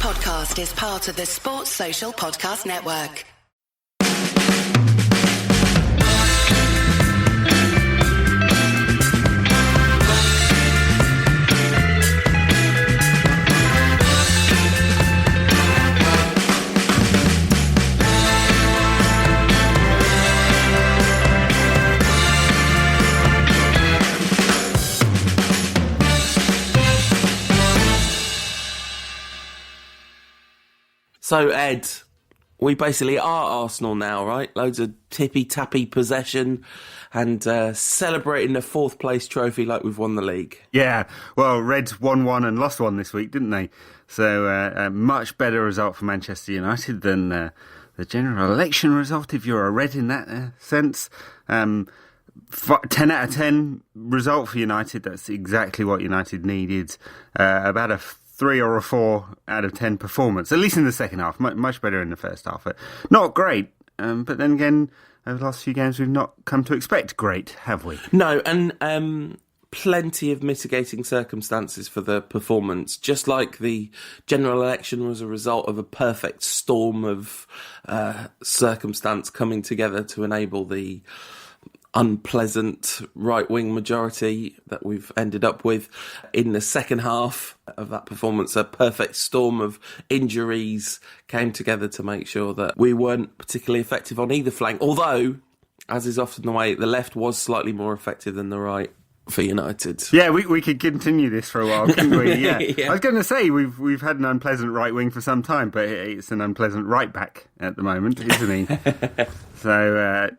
podcast is part of the Sports Social Podcast Network. So, Ed, we basically are Arsenal now, right? Loads of tippy-tappy possession and celebrating the fourth place trophy like we've won the league. Yeah, well, Reds won one and lost one this week, didn't they? So a much better result for Manchester United than the general election result, if you're a Red in that sense. 10 out of 10 result for United. That's exactly what United needed. About a 3 or a 4 out of 10 performance, at least in the second half. Much better in the first half. Not great, but then again, over the last few games, we've not come to expect great, have we? No, and plenty of mitigating circumstances for the performance. Just like the general election was a result of a perfect storm of circumstance coming together to enable the unpleasant right-wing majority that we've ended up with in the second half of that performance. A perfect storm of injuries came together to make sure that we weren't particularly effective on either flank, although, as is often the way, the left was slightly more effective than the right for United. Yeah, we could continue this for a while, couldn't we? Yeah. Yeah. I was going to say, we've had an unpleasant right wing for some time, but it's an unpleasant right back at the moment, isn't he? So,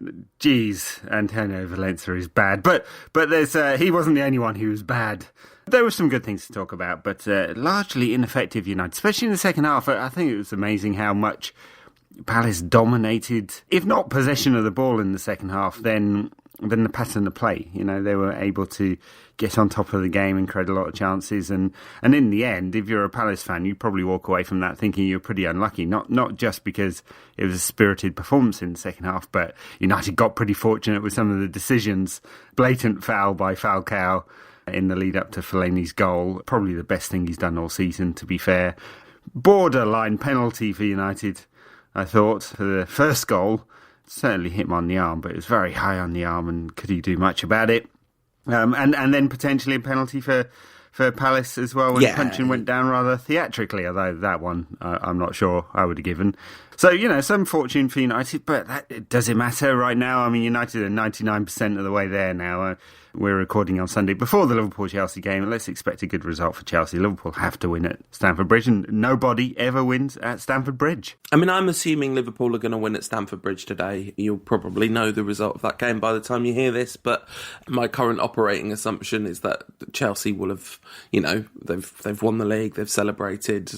Antonio Valencia is bad. But there's he wasn't the only one who was bad. There were some good things to talk about, but largely ineffective United, especially in the second half. I think it was amazing how much Palace dominated, if not possession of the ball in the second half, then the pattern of play. You know, they were able to get on top of the game and create a lot of chances. And in the end, if you're a Palace fan, you'd probably walk away from that thinking you're pretty unlucky. Not just because it was a spirited performance in the second half, but United got pretty fortunate with some of the decisions. Blatant foul by Falcao in the lead up to Fellaini's goal. Probably the best thing he's done all season, to be fair. Borderline penalty for United, I thought, for the first goal. Certainly hit him on the arm, but it was very high on the arm, and could he do much about it? And then potentially a penalty for Palace as well when the punching went down rather theatrically, although that one I'm not sure I would have given. So, some fortune for United, but does it matter right now? I mean, United are 99% of the way there now. We're recording on Sunday before the Liverpool-Chelsea game, and let's expect a good result for Chelsea. Liverpool have to win at Stamford Bridge, and nobody ever wins at Stamford Bridge. I mean, I'm assuming Liverpool are going to win at Stamford Bridge today. You'll probably know the result of that game by the time you hear this, but my current operating assumption is that Chelsea will have, they've won the league, they've celebrated.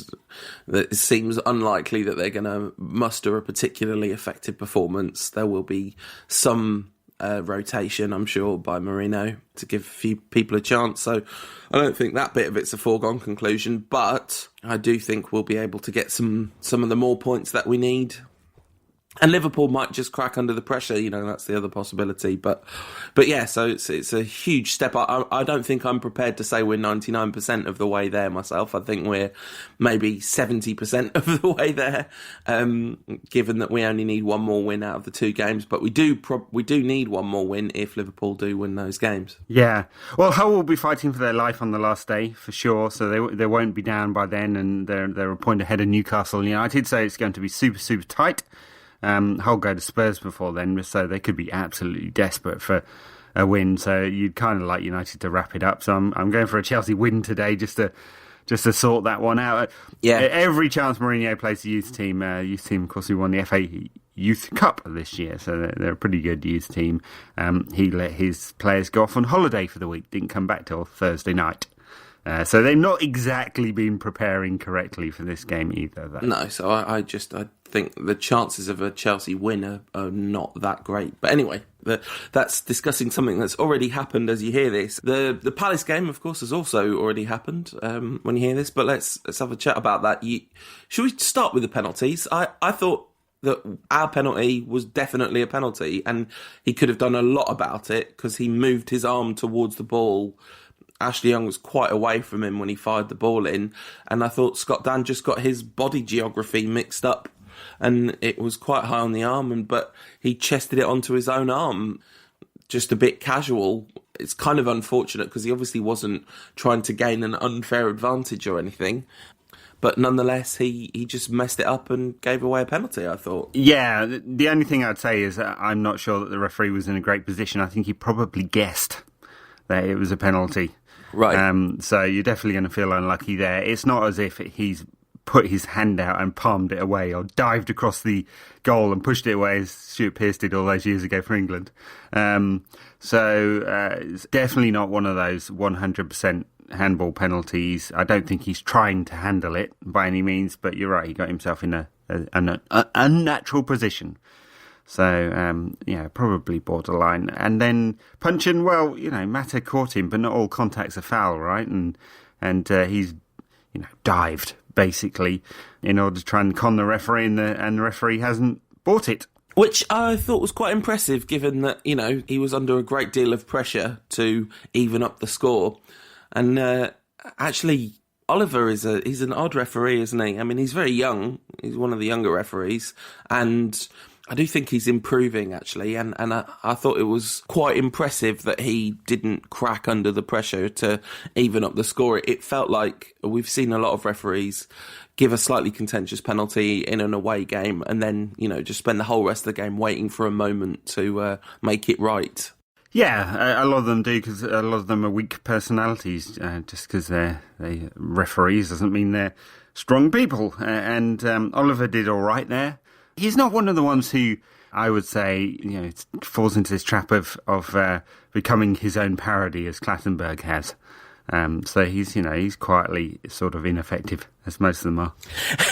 It seems unlikely that they're going to muster a particularly effective performance. There will be some rotation, I'm sure, by Mourinho to give a few people a chance. So I don't think that bit of it's a foregone conclusion, but I do think we'll be able to get some of the more points that we need. And Liverpool might just crack under the pressure, that's the other possibility. But yeah, so it's a huge step up. I don't think I'm prepared to say we're 99% of the way there myself. I think we're maybe 70% of the way there, given that we only need one more win out of the two games. But we do need one more win if Liverpool do win those games. Yeah. Well, Hull will be fighting for their life on the last day, for sure. So they won't be down by then, and they're a point ahead of Newcastle United. So it's going to be super, super tight. Hull go to Spurs before then, so they could be absolutely desperate for a win. So you'd kind of like United to wrap it up. So I'm going for a Chelsea win today, just to sort that one out. Yeah, every chance Mourinho plays the youth team. Of course, who won the FA Youth Cup this year, so they're a pretty good youth team. He let his players go off on holiday for the week, didn't come back till Thursday night. So they've not exactly been preparing correctly for this game either, though. No, so I think the chances of a Chelsea win are not that great. But anyway, that's discussing something that's already happened as you hear this. The Palace game, of course, has also already happened when you hear this, but let's have a chat about that. Should we start with the penalties? I thought that our penalty was definitely a penalty, and he could have done a lot about it because he moved his arm towards the ball Ashley Young was quite away from him when he fired the ball in, and I thought Scott Dann just got his body geography mixed up, and it was quite high on the arm, but he chested it onto his own arm, just a bit casual. It's kind of unfortunate because he obviously wasn't trying to gain an unfair advantage or anything. But nonetheless, he just messed it up and gave away a penalty, I thought. Yeah, the only thing I'd say is that I'm not sure that the referee was in a great position. I think he probably guessed that it was a penalty. Right. So you're definitely going to feel unlucky there. It's not as if he's put his hand out and palmed it away or dived across the goal and pushed it away as Stuart Pearce did all those years ago for England. So it's definitely not one of those 100% handball penalties. I don't think he's trying to handle it by any means, but you're right, he got himself in an unnatural position. So, probably borderline. And then punching, well, Mata caught him, but not all contacts are foul, right? And he's, dived, basically, in order to try and con the referee, and the referee hasn't bought it. Which I thought was quite impressive, given that, he was under a great deal of pressure to even up the score. And actually, Oliver he's an odd referee, isn't he? I mean, he's very young. He's one of the younger referees. And I do think he's improving, actually. And I thought it was quite impressive that he didn't crack under the pressure to even up the score. It felt like we've seen a lot of referees give a slightly contentious penalty in an away game and then, just spend the whole rest of the game waiting for a moment to make it right. Yeah, a lot of them do, because a lot of them are weak personalities. Just because they're referees doesn't mean they're strong people. And Oliver did all right there. He's not one of the ones who, I would say, falls into this trap of becoming his own parody, as Clattenburg has. So he's quietly sort of ineffective, as most of them are.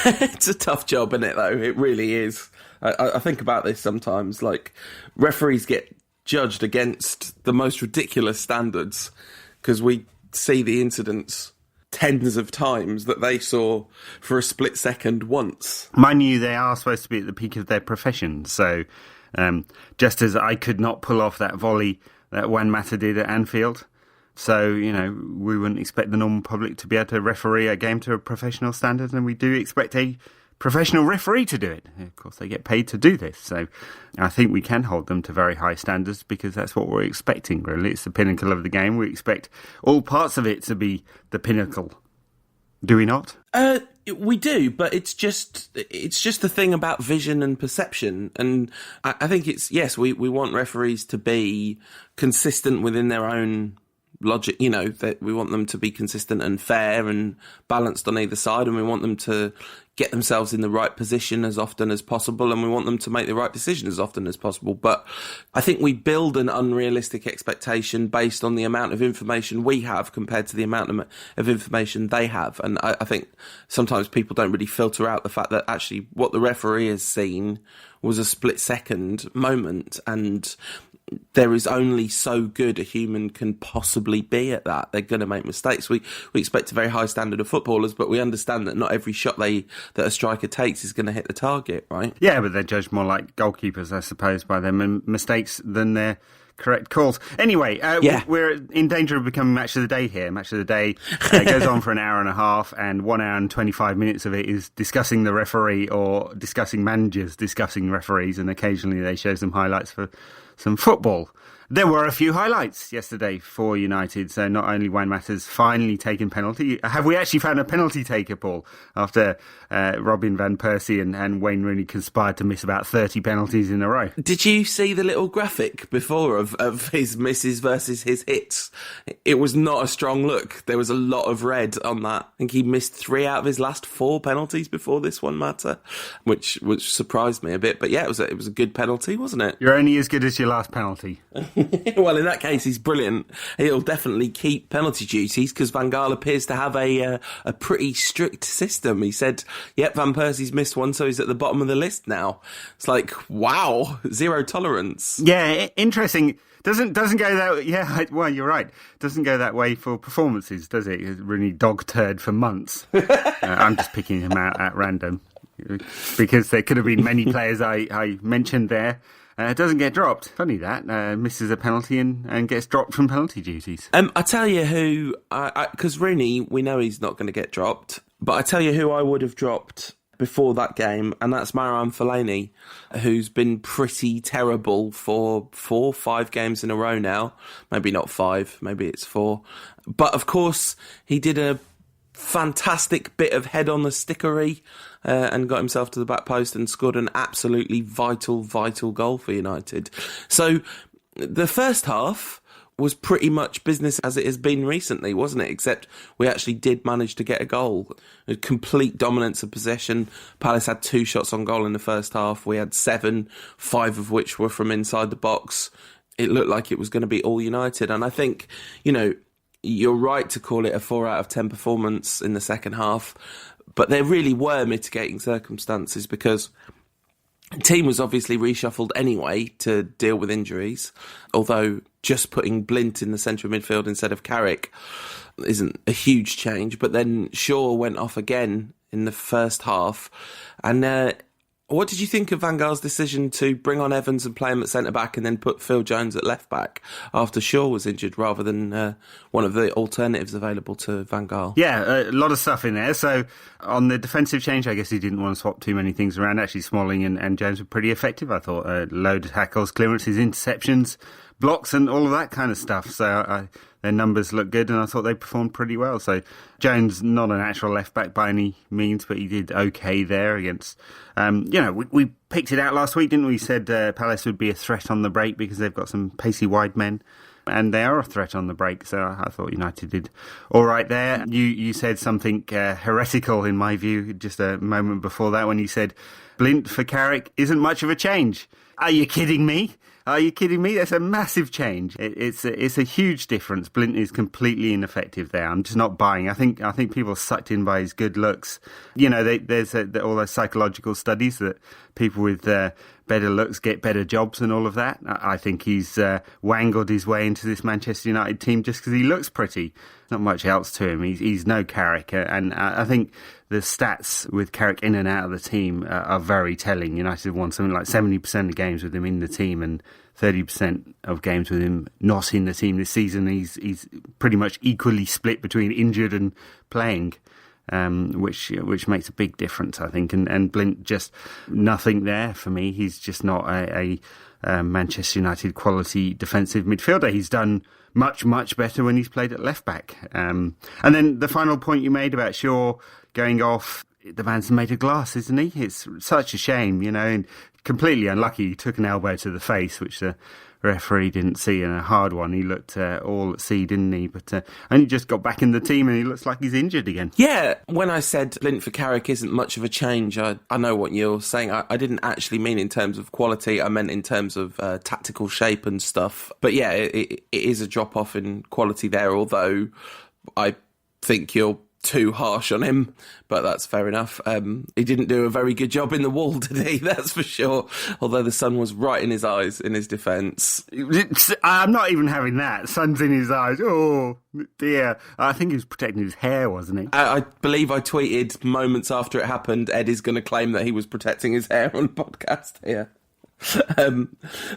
It's a tough job, isn't it, though? It really is. I think about this sometimes. Like, referees get judged against the most ridiculous standards because we see the incidents tens of times that they saw for a split second once. Mind you, they are supposed to be at the peak of their profession. So just as I could not pull off that volley that Juan Mata did at Anfield, so, we wouldn't expect the normal public to be able to referee a game to a professional standard, and we do expect a professional referee to do it. Of course, they get paid to do this. So I think we can hold them to very high standards because that's what we're expecting, really. It's the pinnacle of the game. We expect all parts of it to be the pinnacle. Do we not? We do, but it's just the thing about vision and perception. And I think we want referees to be consistent within their own logic, that we want them to be consistent and fair and balanced on either side, and we want them to get themselves in the right position as often as possible, and we want them to make the right decision as often as possible. But I think we build an unrealistic expectation based on the amount of information we have compared to the amount of information they have. And I think sometimes people don't really filter out the fact that actually what the referee has seen was a split-second moment, and there is only so good a human can possibly be at that. They're going to make mistakes. We expect a very high standard of footballers, but we understand that not every shot that a striker takes is going to hit the target, right? Yeah, but they're judged more like goalkeepers, I suppose, by their mistakes than their correct calls. Anyway, we're in danger of becoming Match of the Day here. Match of the Day goes on for an hour and a half, and 1 hour and 25 minutes of it is discussing the referee or discussing managers discussing referees, and occasionally they show some highlights for some football. There were a few highlights yesterday for United, so not only Juan Mata's finally taken penalty. Have we actually found a penalty taker, Paul, after Robin van Persie and Wayne Rooney conspired to miss about 30 penalties in a row? Did you see the little graphic before of his misses versus his hits? It was not a strong look. There was a lot of red on that. I think he missed 3 out of his last 4 penalties before this one, Mata, which surprised me a bit. But yeah, it was a good penalty, wasn't it? You're only as good as your last penalty. Well, in that case, he's brilliant. He'll definitely keep penalty duties because Van Gaal appears to have a pretty strict system. He said, yep, Van Persie's missed one, so he's at the bottom of the list now. It's like, wow, 0 tolerance. Yeah, interesting. Doesn't go that. Yeah, well, you're right. Doesn't go that way for performances, does it? It's really dog turd for months. I'm just picking him out at random because there could have been many players I mentioned there. doesn't get dropped. Funny that. Misses a penalty and gets dropped from penalty duties. I tell you who, because Rooney, we know he's not going to get dropped, but I tell you who I would have dropped before that game, and that's Marouane Fellaini, who's been pretty terrible for 4-5 games in a row now. Maybe not 5, maybe it's 4. But of course, he did a fantastic bit of head on the stickery and got himself to the back post and scored an absolutely vital goal for United. So the first half was pretty much business as it has been recently, wasn't it? Except we actually did manage to get a goal. A complete dominance of possession. Palace had 2 shots on goal in the first half. We had 7, 5 of which were from inside the box. It looked like it was going to be all United. And I think, you're right to call it a 4 out of 10 performance in the second half. But there really were mitigating circumstances because the team was obviously reshuffled anyway to deal with injuries, although just putting Blint in the centre of midfield instead of Carrick isn't a huge change. But then Shaw went off again in the first half. And what did you think of Van Gaal's decision to bring on Evans and play him at centre-back and then put Phil Jones at left-back after Shaw was injured rather than one of the alternatives available to Van Gaal? Yeah, a lot of stuff in there. So on the defensive change, I guess he didn't want to swap too many things around. Actually, Smalling and Jones were pretty effective, I thought. Load of tackles, clearances, interceptions, blocks and all of that kind of stuff. So their numbers look good and I thought they performed pretty well. So Jones, not a natural left-back by any means, but he did okay there against... we picked it out last week, didn't we? Said Palace would be a threat on the break because they've got some pacey wide men. And they are a threat on the break, so I thought United did all right there. You said something heretical, in my view, just a moment before that when you said Blint for Carrick isn't much of a change. Are you kidding me? Are you kidding me? That's a massive change. It's a huge difference. Blint is completely ineffective there. I'm just not buying. I think people are sucked in by his good looks. There's all those psychological studies that people with better looks get better jobs and all of that. I think he's wangled his way into this Manchester United team just because he looks pretty. Not much else to him. He's no Carrick, and I think the stats with Carrick in and out of the team are very telling. United have won something like 70% of games with him in the team and 30% of games with him not in the team this season. He's pretty much equally split between injured and playing, which makes a big difference, I think. And Blint, just nothing there for me. He's just not a Manchester United quality defensive midfielder. He's done much better when he's played at left back. And then the final point you made about Shaw going off, the man's made of glass, isn't he? It's such a shame, and completely unlucky. He took an elbow to the face, which the referee didn't see, and a hard one. He looked all at sea, didn't he? But only just got back in the team and he looks like he's injured again. Yeah, when I said Blint for Carrick isn't much of a change, I know what you're saying. I didn't actually mean in terms of quality, I meant in terms of tactical shape and stuff. But yeah, it is a drop-off in quality there, although I think you're too harsh on him, but that's fair enough. He didn't do a very good job in the wall, did he? That's for sure. Although the sun was right in his eyes in his defence. I'm not even having that. Sun's in his eyes. Oh, dear. I think he was protecting his hair, wasn't he? I believe I tweeted moments after it happened, Ed is going to claim that he was protecting his hair on the podcast here.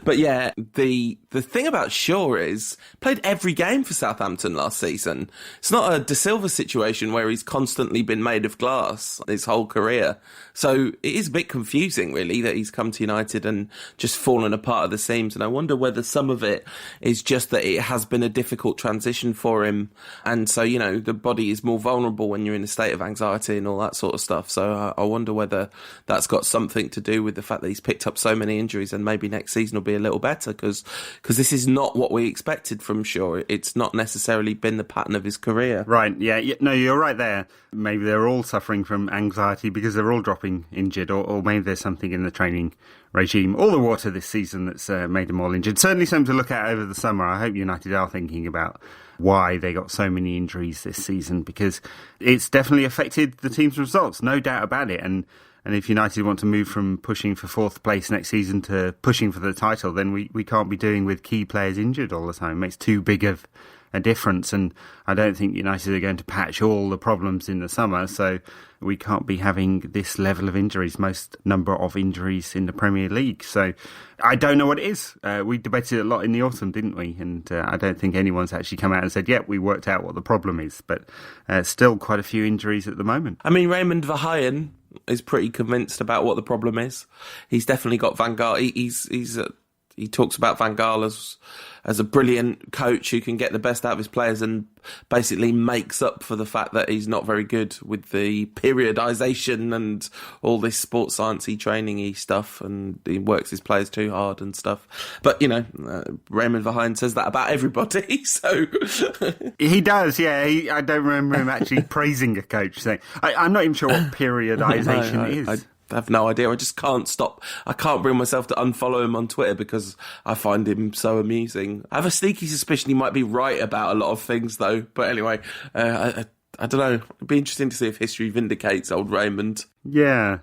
But yeah, the thing about Shaw is played every game for Southampton last season. It's not a De Silva situation where he's constantly been made of glass his whole career. So it is a bit confusing, really, that he's come to United and just fallen apart at the seams. And I wonder whether some of it is just that it has been a difficult transition for him. And so, the body is more vulnerable when you're in a state of anxiety and all that sort of stuff. So I wonder whether that's got something to do with the fact that he's picked up so many injuries, and maybe next season will be a little better because this is not what we expected from Shaw. It's not necessarily been the pattern of his career. Right, yeah. No, you're right there. Maybe they're all suffering from anxiety because they're all dropping injured, or maybe there's something in the training regime or the water this season that's made them all injured. Certainly something to look at over the summer. I hope United are thinking about why they got so many injuries this season, because it's definitely affected the team's results, no doubt about it. And if United want to move from pushing for 4th place next season to pushing for the title, then we can't be doing with key players injured all the time. It makes too big of a difference, and I don't think United are going to patch all the problems in the summer. So we can't be having this level of injuries, most number of injuries in the Premier League. So I don't know what it is. We debated it a lot in the autumn, didn't we? And I don't think anyone's actually come out and said, we worked out what the problem is. But still quite a few injuries at the moment. I mean, Raymond Verheyen is pretty convinced about what the problem is. He's definitely got Van Gaal. He talks about Van Gaal as a brilliant coach who can get the best out of his players and basically makes up for the fact that he's not very good with the periodisation and all this sports sciencey training-y stuff, and he works his players too hard and stuff. But, Raymond Verheyen says that about everybody, so... He does, yeah. I don't remember him actually praising a coach. Saying, I'm not even sure what periodisation is. I have no idea. I just can't stop. I can't bring myself to unfollow him on Twitter because I find him so amusing. I have a sneaky suspicion he might be right about a lot of things, though. But anyway, I don't know. It'd be interesting to see if history vindicates old Raymond. Yeah.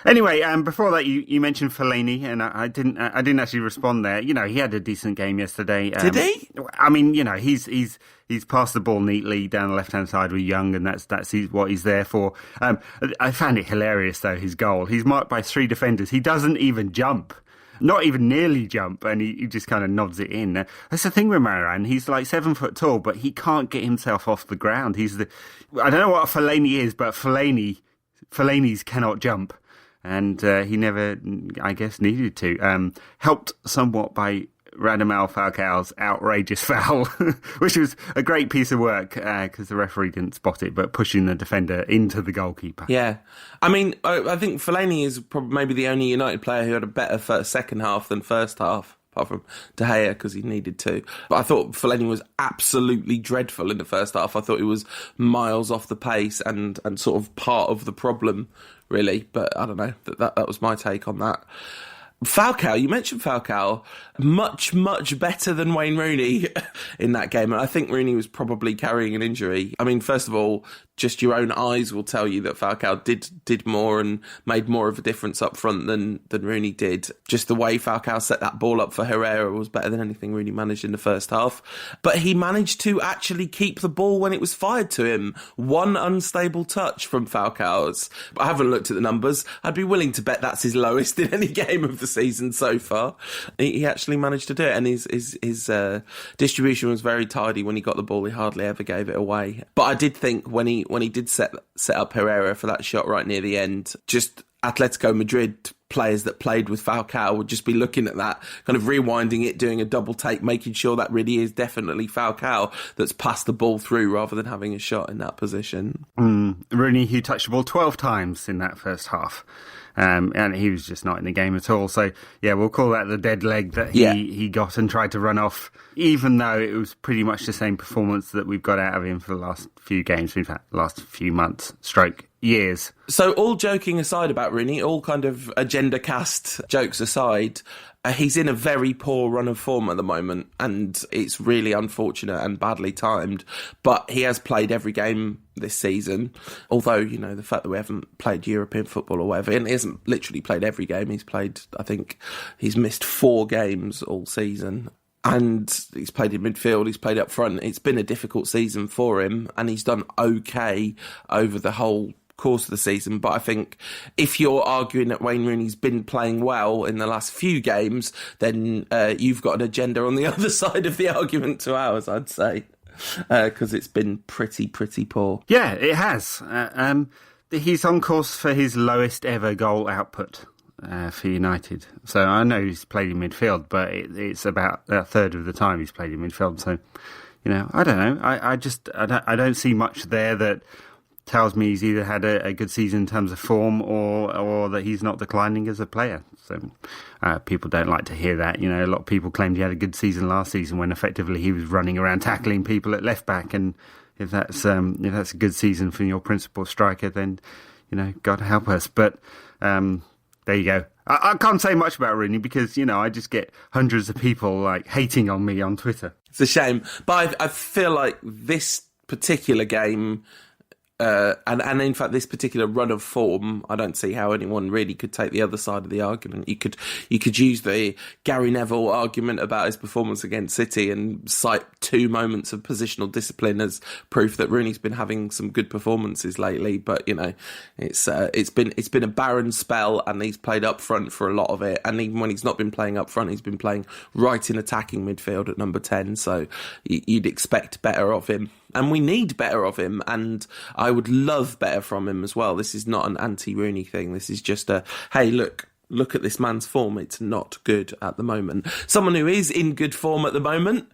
Anyway, before that, you mentioned Fellaini, and I didn't actually respond there. He had a decent game yesterday. Did he? I mean, he's passed the ball neatly down the left-hand side with Young, and that's what he's there for. I found it hilarious, though, his goal. He's marked by 3 defenders. He doesn't even jump. Not even nearly jump, and he just kind of nods it in. That's the thing with Marouane. He's like 7 foot tall, but he can't get himself off the ground. I don't know what a Fellaini is, but Fellaini's cannot jump. And he never, I guess, needed to. Helped somewhat by Radamel Falcao's outrageous foul, which was a great piece of work because the referee didn't spot it, but pushing the defender into the goalkeeper. Yeah. I mean, I think Fellaini is probably maybe the only United player who had a better second half than first half, apart from De Gea, because he needed to. But I thought Fellaini was absolutely dreadful in the first half. I thought he was miles off the pace and sort of part of the problem, really. But I don't know, that was my take on that. Falcao, you mentioned Falcao, much, much better than Wayne Rooney in that game. And I think Rooney was probably carrying an injury. I mean, first of all, just your own eyes will tell you that Falcao did more and made more of a difference up front than Rooney did. Just the way Falcao set that ball up for Herrera was better than anything Rooney managed in the first half. But he managed to actually keep the ball when it was fired to him. One unstable touch from Falcao's. I haven't looked at the numbers. I'd be willing to bet that's his lowest in any game of the season so far. He actually managed to do it, and his distribution was very tidy. When he got the ball, he hardly ever gave it away. But I did think when he did set up Herrera for that shot right near the end, just Atletico Madrid players that played with Falcao would just be looking at that, kind of rewinding it, doing a double take, making sure that really is definitely Falcao that's passed the ball through rather than having a shot in that position. Rooney, who touched the ball 12 times in that first half. And he was just not in the game at all. So, yeah, we'll call that the dead leg that he got and tried to run off, even though it was pretty much the same performance that we've got out of him for the last few games, in fact, last few months, years. So all joking aside about Rooney, all kind of agenda cast jokes aside, he's in a very poor run of form at the moment, and it's really unfortunate and badly timed. But he has played every game this season, although, the fact that we haven't played European football or whatever, and he hasn't literally played every game. He's played, I think, he's missed 4 games all season. And he's played in midfield, he's played up front. It's been a difficult season for him, and he's done okay over the whole course of the season. But I think if you're arguing that Wayne Rooney's been playing well in the last few games, then you've got an agenda on the other side of the argument to ours, I'd say, because it's been pretty poor. Yeah, it has. He's on course for his lowest ever goal output for United. So I know he's played in midfield, but it's about a third of the time he's played in midfield. So, I don't know. I don't see much there that tells me he's either had a good season in terms of form or that he's not declining as a player. So people don't like to hear that. A lot of people claimed he had a good season last season when effectively he was running around tackling people at left back. And if that's a good season for your principal striker, then God help us. But there you go. I can't say much about Rooney because I just get hundreds of people like hating on me on Twitter. It's a shame, but I feel like this particular game, And in fact, this particular run of form, I don't see how anyone really could take the other side of the argument. You could use the Gary Neville argument about his performance against City and cite 2 moments of positional discipline as proof that Rooney's been having some good performances lately. But it's been a barren spell, and he's played up front for a lot of it. And even when he's not been playing up front, he's been playing right in attacking midfield at number 10. So you'd expect better of him. And we need better of him, and I would love better from him as well. This is not an anti-Rooney thing. This is just hey, look at this man's form. It's not good at the moment. Someone who is in good form at the moment,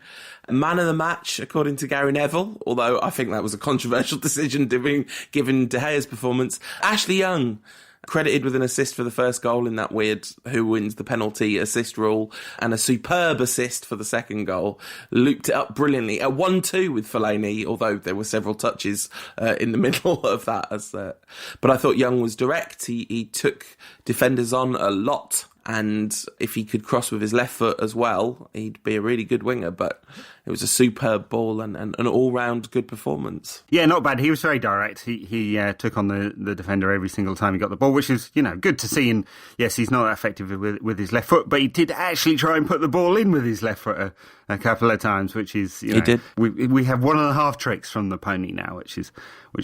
man of the match, according to Gary Neville, although I think that was a controversial decision given De Gea's performance, Ashley Young, credited with an assist for the first goal in that weird who wins the penalty assist rule, and a superb assist for the second goal. Looped it up brilliantly. A 1-2 with Fellaini, although there were several touches in the middle of that. But I thought Young was direct. He took defenders on a lot, and if he could cross with his left foot as well, he'd be a really good winger. But it was a superb ball and an all-round good performance. Yeah, not bad. He was very direct. He took on the defender every single time he got the ball, which is, good to see. And yes, he's not that effective with his left foot, but he did actually try and put the ball in with his left foot a couple of times, which is, he did. We have 1.5 tricks from the pony now, which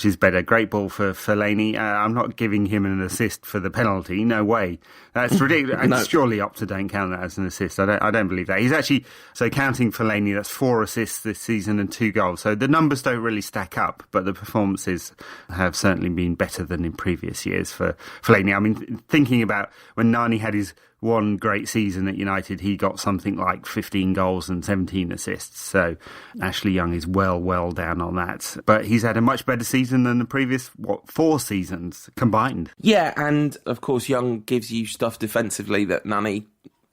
is better. Great ball for Fellaini. I'm not giving him an assist for the penalty. No way. That's ridiculous. No. Surely Opta don't count that as an assist. I don't believe that. He's actually, so counting Fellaini, that's 4 assists this season and 2 goals. So the numbers don't really stack up, but the performances have certainly been better than in previous years for Fellaini. I mean, thinking about when Nani had his one great season at United, he got something like 15 goals and 17 assists. So Ashley Young is well down on that. But he's had a much better season than the previous, 4 seasons combined. Yeah, and of course Young gives you stuff defensively that Nani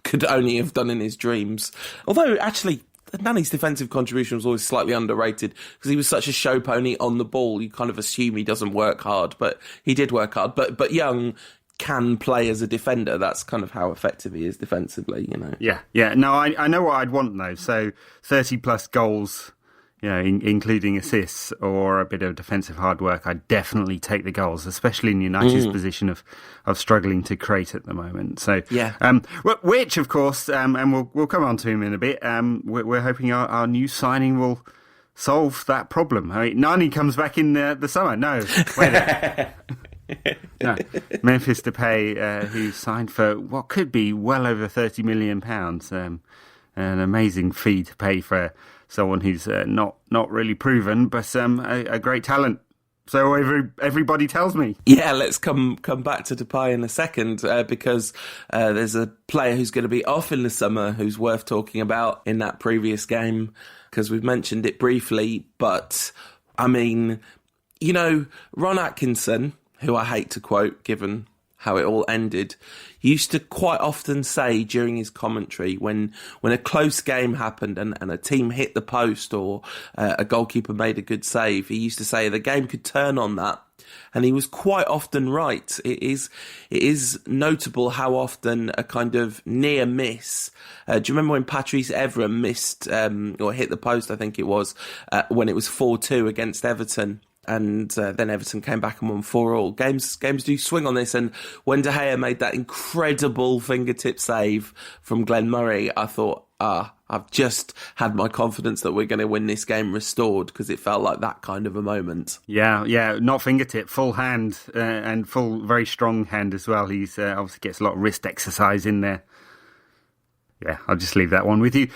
could only have done in his dreams. Although, actually, Nani's defensive contribution was always slightly underrated because he was such a show pony on the ball. You kind of assume he doesn't work hard, but he did work hard. But Young can play as a defender. That's kind of how effective he is defensively, Yeah. No, I know what I'd want though. So 30 plus goals, including assists or a bit of defensive hard work. I'd definitely take the goals, especially in United's position of struggling to create at the moment. So yeah. Which of course, and we'll come on to him in a bit. We're hoping our new signing will solve that problem. I mean, Nani comes back in the summer. No, wait a No, Memphis Depay, who signed for what could be well over £30 million, an amazing fee to pay for someone who's not really proven, but a great talent. So everybody tells me. Yeah, let's come back to Depay in a second because there's a player who's going to be off in the summer who's worth talking about in that previous game because we've mentioned it briefly. But I mean, Ron Atkinson, who I hate to quote given how it all ended, used to quite often say during his commentary when a close game happened and a team hit the post or a goalkeeper made a good save, he used to say the game could turn on that. And he was quite often right. It is notable how often a kind of near miss. Do you remember when Patrice Evra missed or hit the post, I think it was, when it was 4-2 against Everton? And then Everton came back and won 4-4. Games do swing on this. And when De Gea made that incredible fingertip save from Glenn Murray, I thought, I've just had my confidence that we're going to win this game restored because it felt like that kind of a moment. Yeah, not fingertip, full hand and full, very strong hand as well. He's obviously gets a lot of wrist exercise in there. Yeah, I'll just leave that one with you.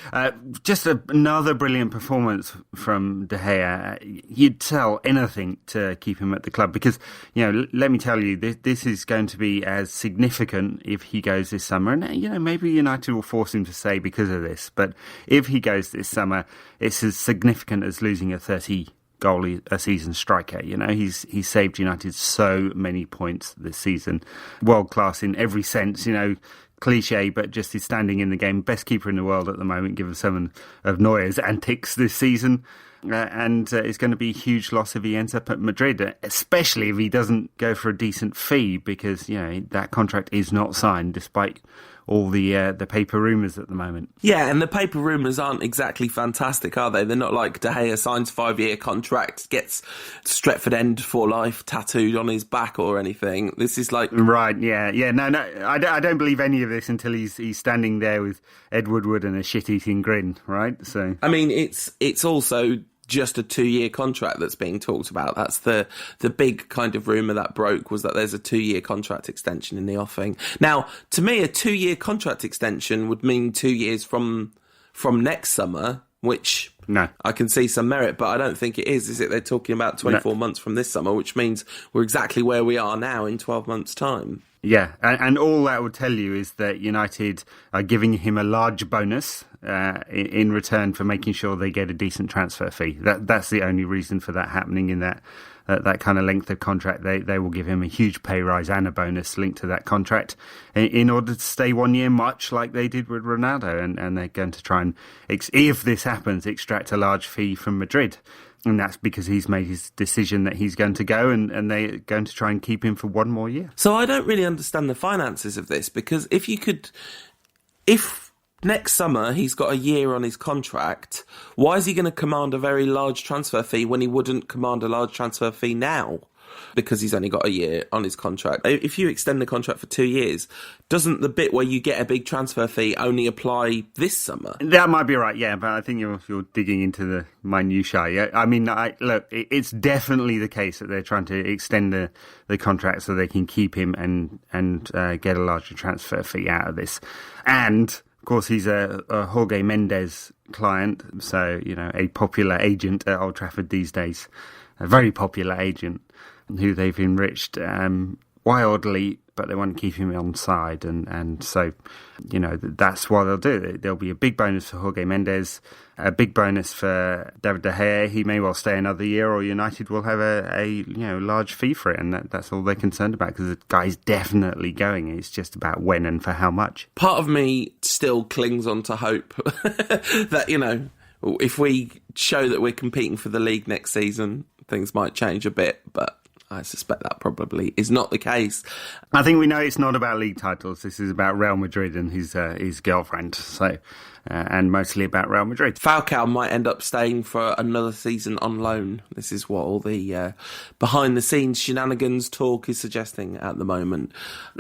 Just another brilliant performance from De Gea. You'd sell anything to keep him at the club because, let me tell you, this is going to be as significant if he goes this summer. And, maybe United will force him to stay because of this. But if he goes this summer, it's as significant as losing a 30-goal a season striker. He's saved United so many points this season. World class in every sense, cliche, but just he's standing in the game. Best keeper in the world at the moment, given some of Neuer's antics this season. And it's going to be a huge loss if he ends up at Madrid, especially if he doesn't go for a decent fee, because, that contract is not signed, despite all the paper rumours at the moment. Yeah, and the paper rumours aren't exactly fantastic, are they? They're not like De Gea signs 5-year contract, gets Stretford End for life tattooed on his back or anything. This is like... Right, yeah. No, I don't believe any of this until he's standing there with Ed Woodward and a shit-eating grin, right? So, I mean, it's also just a 2-year contract that's being talked about. That's the big kind of rumour that broke, was that there's a 2-year contract extension in the offing. Now, to me, a 2-year contract extension would mean 2 years from next summer, which no, I can see some merit, but I don't think it is it? They're talking about 24 months from this summer, which means we're exactly where we are now in 12 months' time. Yeah, and all that would tell you is that United are giving him a large bonus in return for making sure they get a decent transfer fee. That's the only reason for that happening in that kind of length of contract. They will give him a huge pay rise and a bonus linked to that contract in order to stay 1 year, much like they did with Ronaldo. And they're going to try and, if this happens, extract a large fee from Madrid. And that's because he's made his decision that he's going to go, and they're going to try and keep him for 1 more year. So I don't really understand the finances of this, because if next summer he's got a year on his contract, why is he going to command a very large transfer fee when he wouldn't command a large transfer fee now? Because he's only got a year on his contract. If you extend the contract for 2 years, doesn't the bit where you get a big transfer fee only apply this summer? That might be right, yeah, but I think you're digging into the minutiae. Yeah? I mean, look, it's definitely the case that they're trying to extend the contract so they can keep him and get a larger transfer fee out of this. And, of course, he's a Jorge Mendes client, so, a popular agent at Old Trafford these days, a very popular agent, who they've enriched wildly, but they want to keep him on side. And so, that's what they'll do. There'll be a big bonus for Jorge Mendes, a big bonus for David De Gea. He may well stay another year, or United will have a large fee for it. And that's all they're concerned about, because the guy's definitely going. It's just about when and for how much. Part of me still clings on to hope that, if we show that we're competing for the league next season, things might change a bit, but I suspect that probably is not the case. I think we know it's not about league titles. This is about Real Madrid and his girlfriend, so and mostly about Real Madrid. Falcao might end up staying for another season on loan. This is what all the behind-the-scenes shenanigans talk is suggesting at the moment.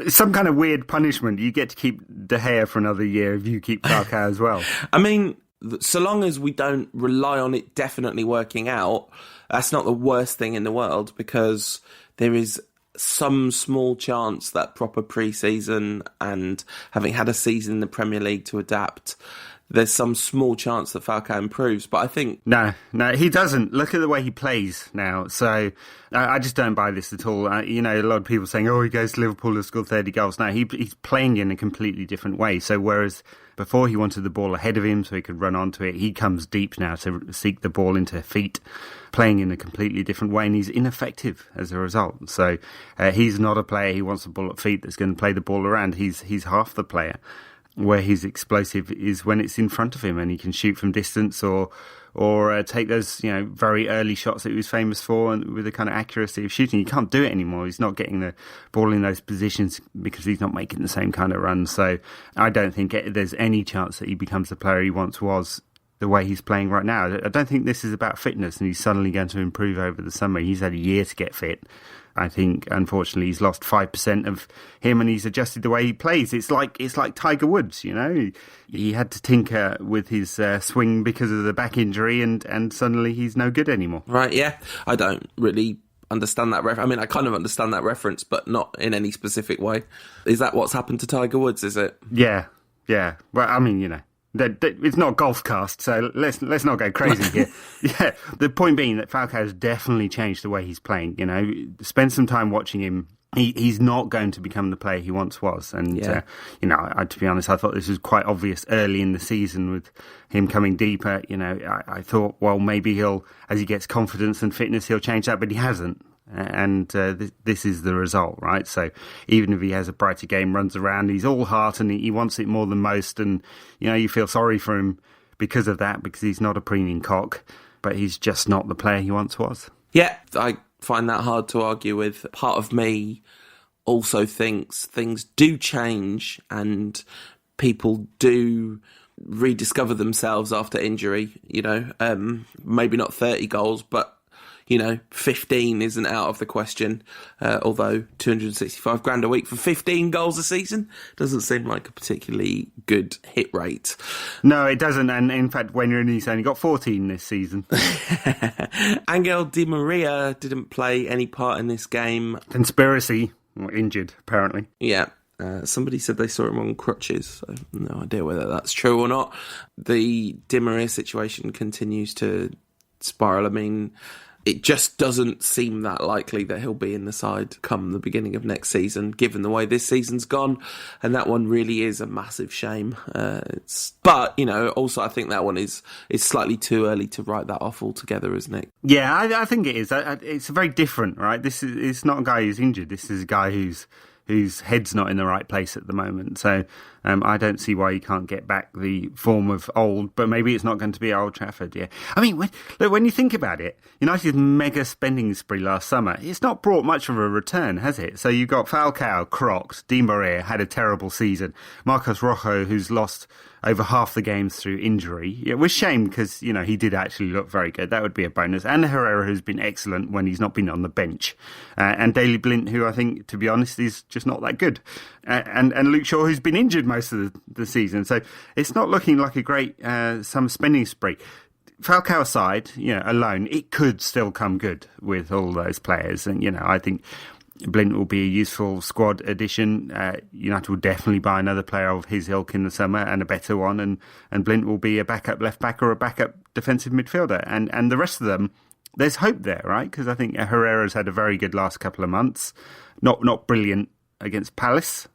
Some kind of weird punishment. You get to keep De Gea for another year if you keep Falcao as well. I mean, so long as we don't rely on it definitely working out, that's not the worst thing in the world, because there is some small chance that proper pre-season and having had a season in the Premier League to adapt, there's some small chance that Falcao improves. But I think... No, he doesn't. Look at the way he plays now. So I just don't buy this at all. A lot of people saying, he goes to Liverpool to score 30 goals. No, he's playing in a completely different way. So whereas before he wanted the ball ahead of him so he could run onto it, he comes deep now to seek the ball into feet, playing in a completely different way, and he's ineffective as a result. So he's not a player who wants the ball at feet that's going to play the ball around. He's half the player. Where he's explosive is when it's in front of him and he can shoot from distance or take those very early shots that he was famous for, and with the kind of accuracy of shooting. He can't do it anymore. He's not getting the ball in those positions because he's not making the same kind of runs. So I don't think there's any chance that he becomes the player he once was the way he's playing right now. I don't think this is about fitness and he's suddenly going to improve over the summer. He's had a year to get fit. I think, unfortunately, he's lost 5% of him and he's adjusted the way he plays. It's like Tiger Woods, He had to tinker with his swing because of the back injury and suddenly he's no good anymore. Right, yeah. I don't really understand that reference. I mean, I kind of understand that reference, but not in any specific way. Is that what's happened to Tiger Woods, is it? Yeah. Well, I mean, it's not Golfcast, so let's not go crazy here. Yeah, the point being that Falcao's definitely changed the way he's playing. Spend some time watching him. He's not going to become the player he once was. And, to be honest, I thought this was quite obvious early in the season with him coming deeper. I thought, well, maybe as he gets confidence and fitness, he'll change that, but he hasn't. And this is the result, right? So even if he has a brighter game, runs around, he's all heart and he wants it more than most. And, you feel sorry for him because of that, because he's not a preening cock, but he's just not the player he once was. Yeah, I find that hard to argue with. Part of me also thinks things do change, and people do rediscover themselves after injury, maybe not 30 goals, but 15 isn't out of the question, although 265 grand a week for 15 goals a season doesn't seem like a particularly good hit rate. No, it doesn't, and in fact, Wayne Rooney's only got 14 this season. Angel Di Maria didn't play any part in this game. Conspiracy, or injured, apparently. Yeah. Somebody said they saw him on crutches, so no idea whether that's true or not. The Di Maria situation continues to spiral. I mean, it just doesn't seem that likely that he'll be in the side come the beginning of next season, given the way this season's gone. And that one really is a massive shame. But also I think that one is slightly too early to write that off altogether, isn't it? Yeah, I think it is. It's very different, right? It's not a guy who's injured. This is a guy whose head's not in the right place at the moment. So I don't see why he can't get back the form of old, but maybe it's not going to be Old Trafford, yeah. I mean, when you think about it, United's mega spending spree last summer, it's not brought much of a return, has it? So you've got Falcao, crocked, Di Maria had a terrible season, Marcos Rojo, who's lost over half the games through injury. It was a shame because, he did actually look very good. That would be a bonus. And Herrera, who's been excellent when he's not been on the bench. And Daley Blind, who I think, to be honest, is just not that good. And Luke Shaw, who's been injured most of the season. So it's not looking like a great summer spending spree. Falcao aside, alone, it could still come good with all those players. And, I think Blind will be a useful squad addition. United will definitely buy another player of his ilk in the summer and a better one. And Blind will be a backup left back or a backup defensive midfielder. And the rest of them, there's hope there, right? Because I think Herrera's had a very good last couple of months. Not brilliant against Palace.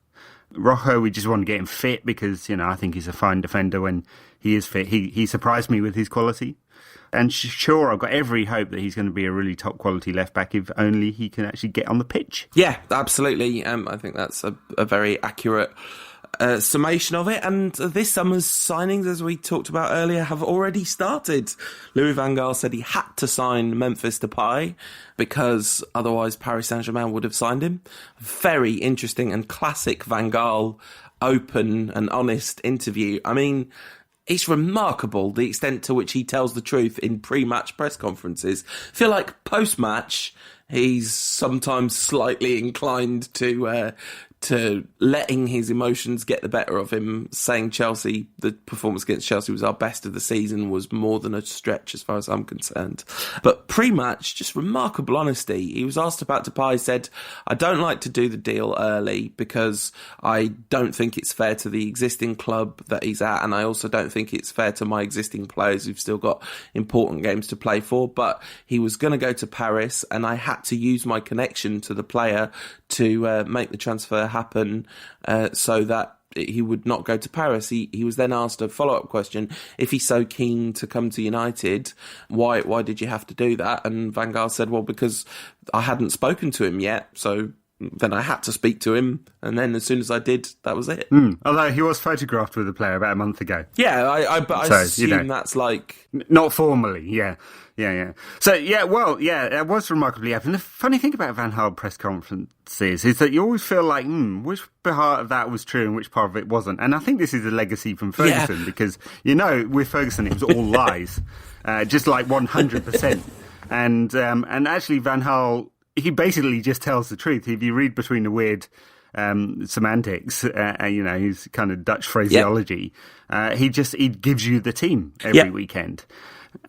Rojo, we just want to get him fit because, I think he's a fine defender when he is fit. He surprised me with his quality. And sure, I've got every hope that he's going to be a really top quality left back if only he can actually get on the pitch. Yeah, absolutely. I think that's a very accurate summation of it. And this summer's signings, as we talked about earlier, have already started. Louis van Gaal said he had to sign Memphis Depay because otherwise Paris Saint-Germain would have signed him. Very interesting and classic Van Gaal open and honest interview. I mean, it's remarkable the extent to which he tells the truth in pre-match press conferences. I feel like post-match, he's sometimes slightly inclined to letting his emotions get the better of him, saying the performance against Chelsea was our best of the season, was more than a stretch as far as I'm concerned. But pre-match, just remarkable honesty. He was asked about Depay, said, I don't like to do the deal early because I don't think it's fair to the existing club that he's at, and I also don't think it's fair to my existing players who've still got important games to play for. But he was going to go to Paris, and I had to use my connection to the player to make the transfer happen so that he would not go to Paris. He was then asked a follow-up question. If he's so keen to come to United, why did you have to do that? And Van Gaal said, well, because I hadn't spoken to him yet, so then I had to speak to him, and then as soon as I did, that was it. Although he was photographed with the player about a month ago. Yeah, I assume that's like... Not formally, yeah. So, it was remarkably open. The funny thing about Van Gaal press conferences is that you always feel like, which part of that was true and which part of it wasn't. And I think this is a legacy from Ferguson because, with Ferguson, it was all lies, just like 100%. And actually, Van Gaal, he basically just tells the truth. If you read between the weird semantics, his kind of Dutch phraseology, he gives you the team every weekend.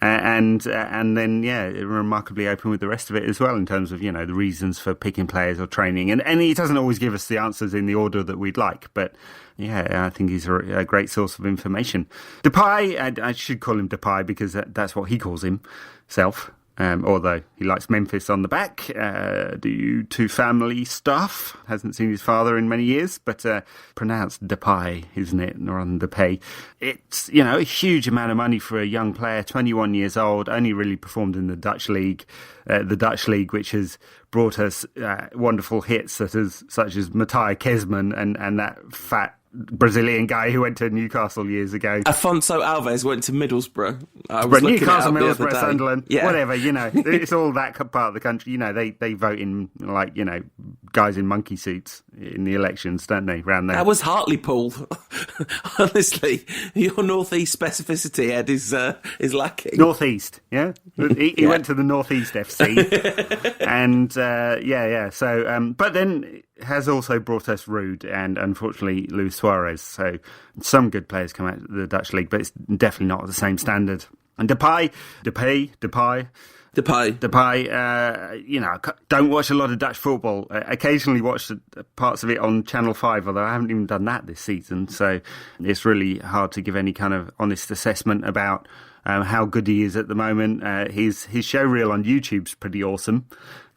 And then remarkably open with the rest of it as well in terms of the reasons for picking players or training, and he doesn't always give us the answers in the order that we'd like, but I think he's a great source of information. Depay, I should call him Depay because that's what he calls himself. Although he likes Memphis on the back due to family stuff. Hasn't seen his father in many years, but pronounced Depay, isn't it, rather than Depay. It's, a huge amount of money for a young player, 21 years old, only really performed in the Dutch League, which has brought us wonderful hits such as Matthijs Kesman and that fat Brazilian guy who went to Newcastle years ago. Afonso Alves went to Middlesbrough. Newcastle, Middlesbrough, Sunderland, whatever, it's all that part of the country. They vote in, guys in monkey suits in the elections, don't they, round there? That was Hartlepool. Honestly, your northeast specificity, Ed, is lacking. Northeast, yeah. He went to the Northeast FC, and So, but then has also brought us Ruud and unfortunately Luis Suarez. So some good players come out of the Dutch league, but it's definitely not at the same standard. And Depay. Don't watch a lot of Dutch football. Occasionally watch parts of it on Channel 5, although I haven't even done that this season. So it's really hard to give any kind of honest assessment about how good he is at the moment. His showreel on YouTube's pretty awesome.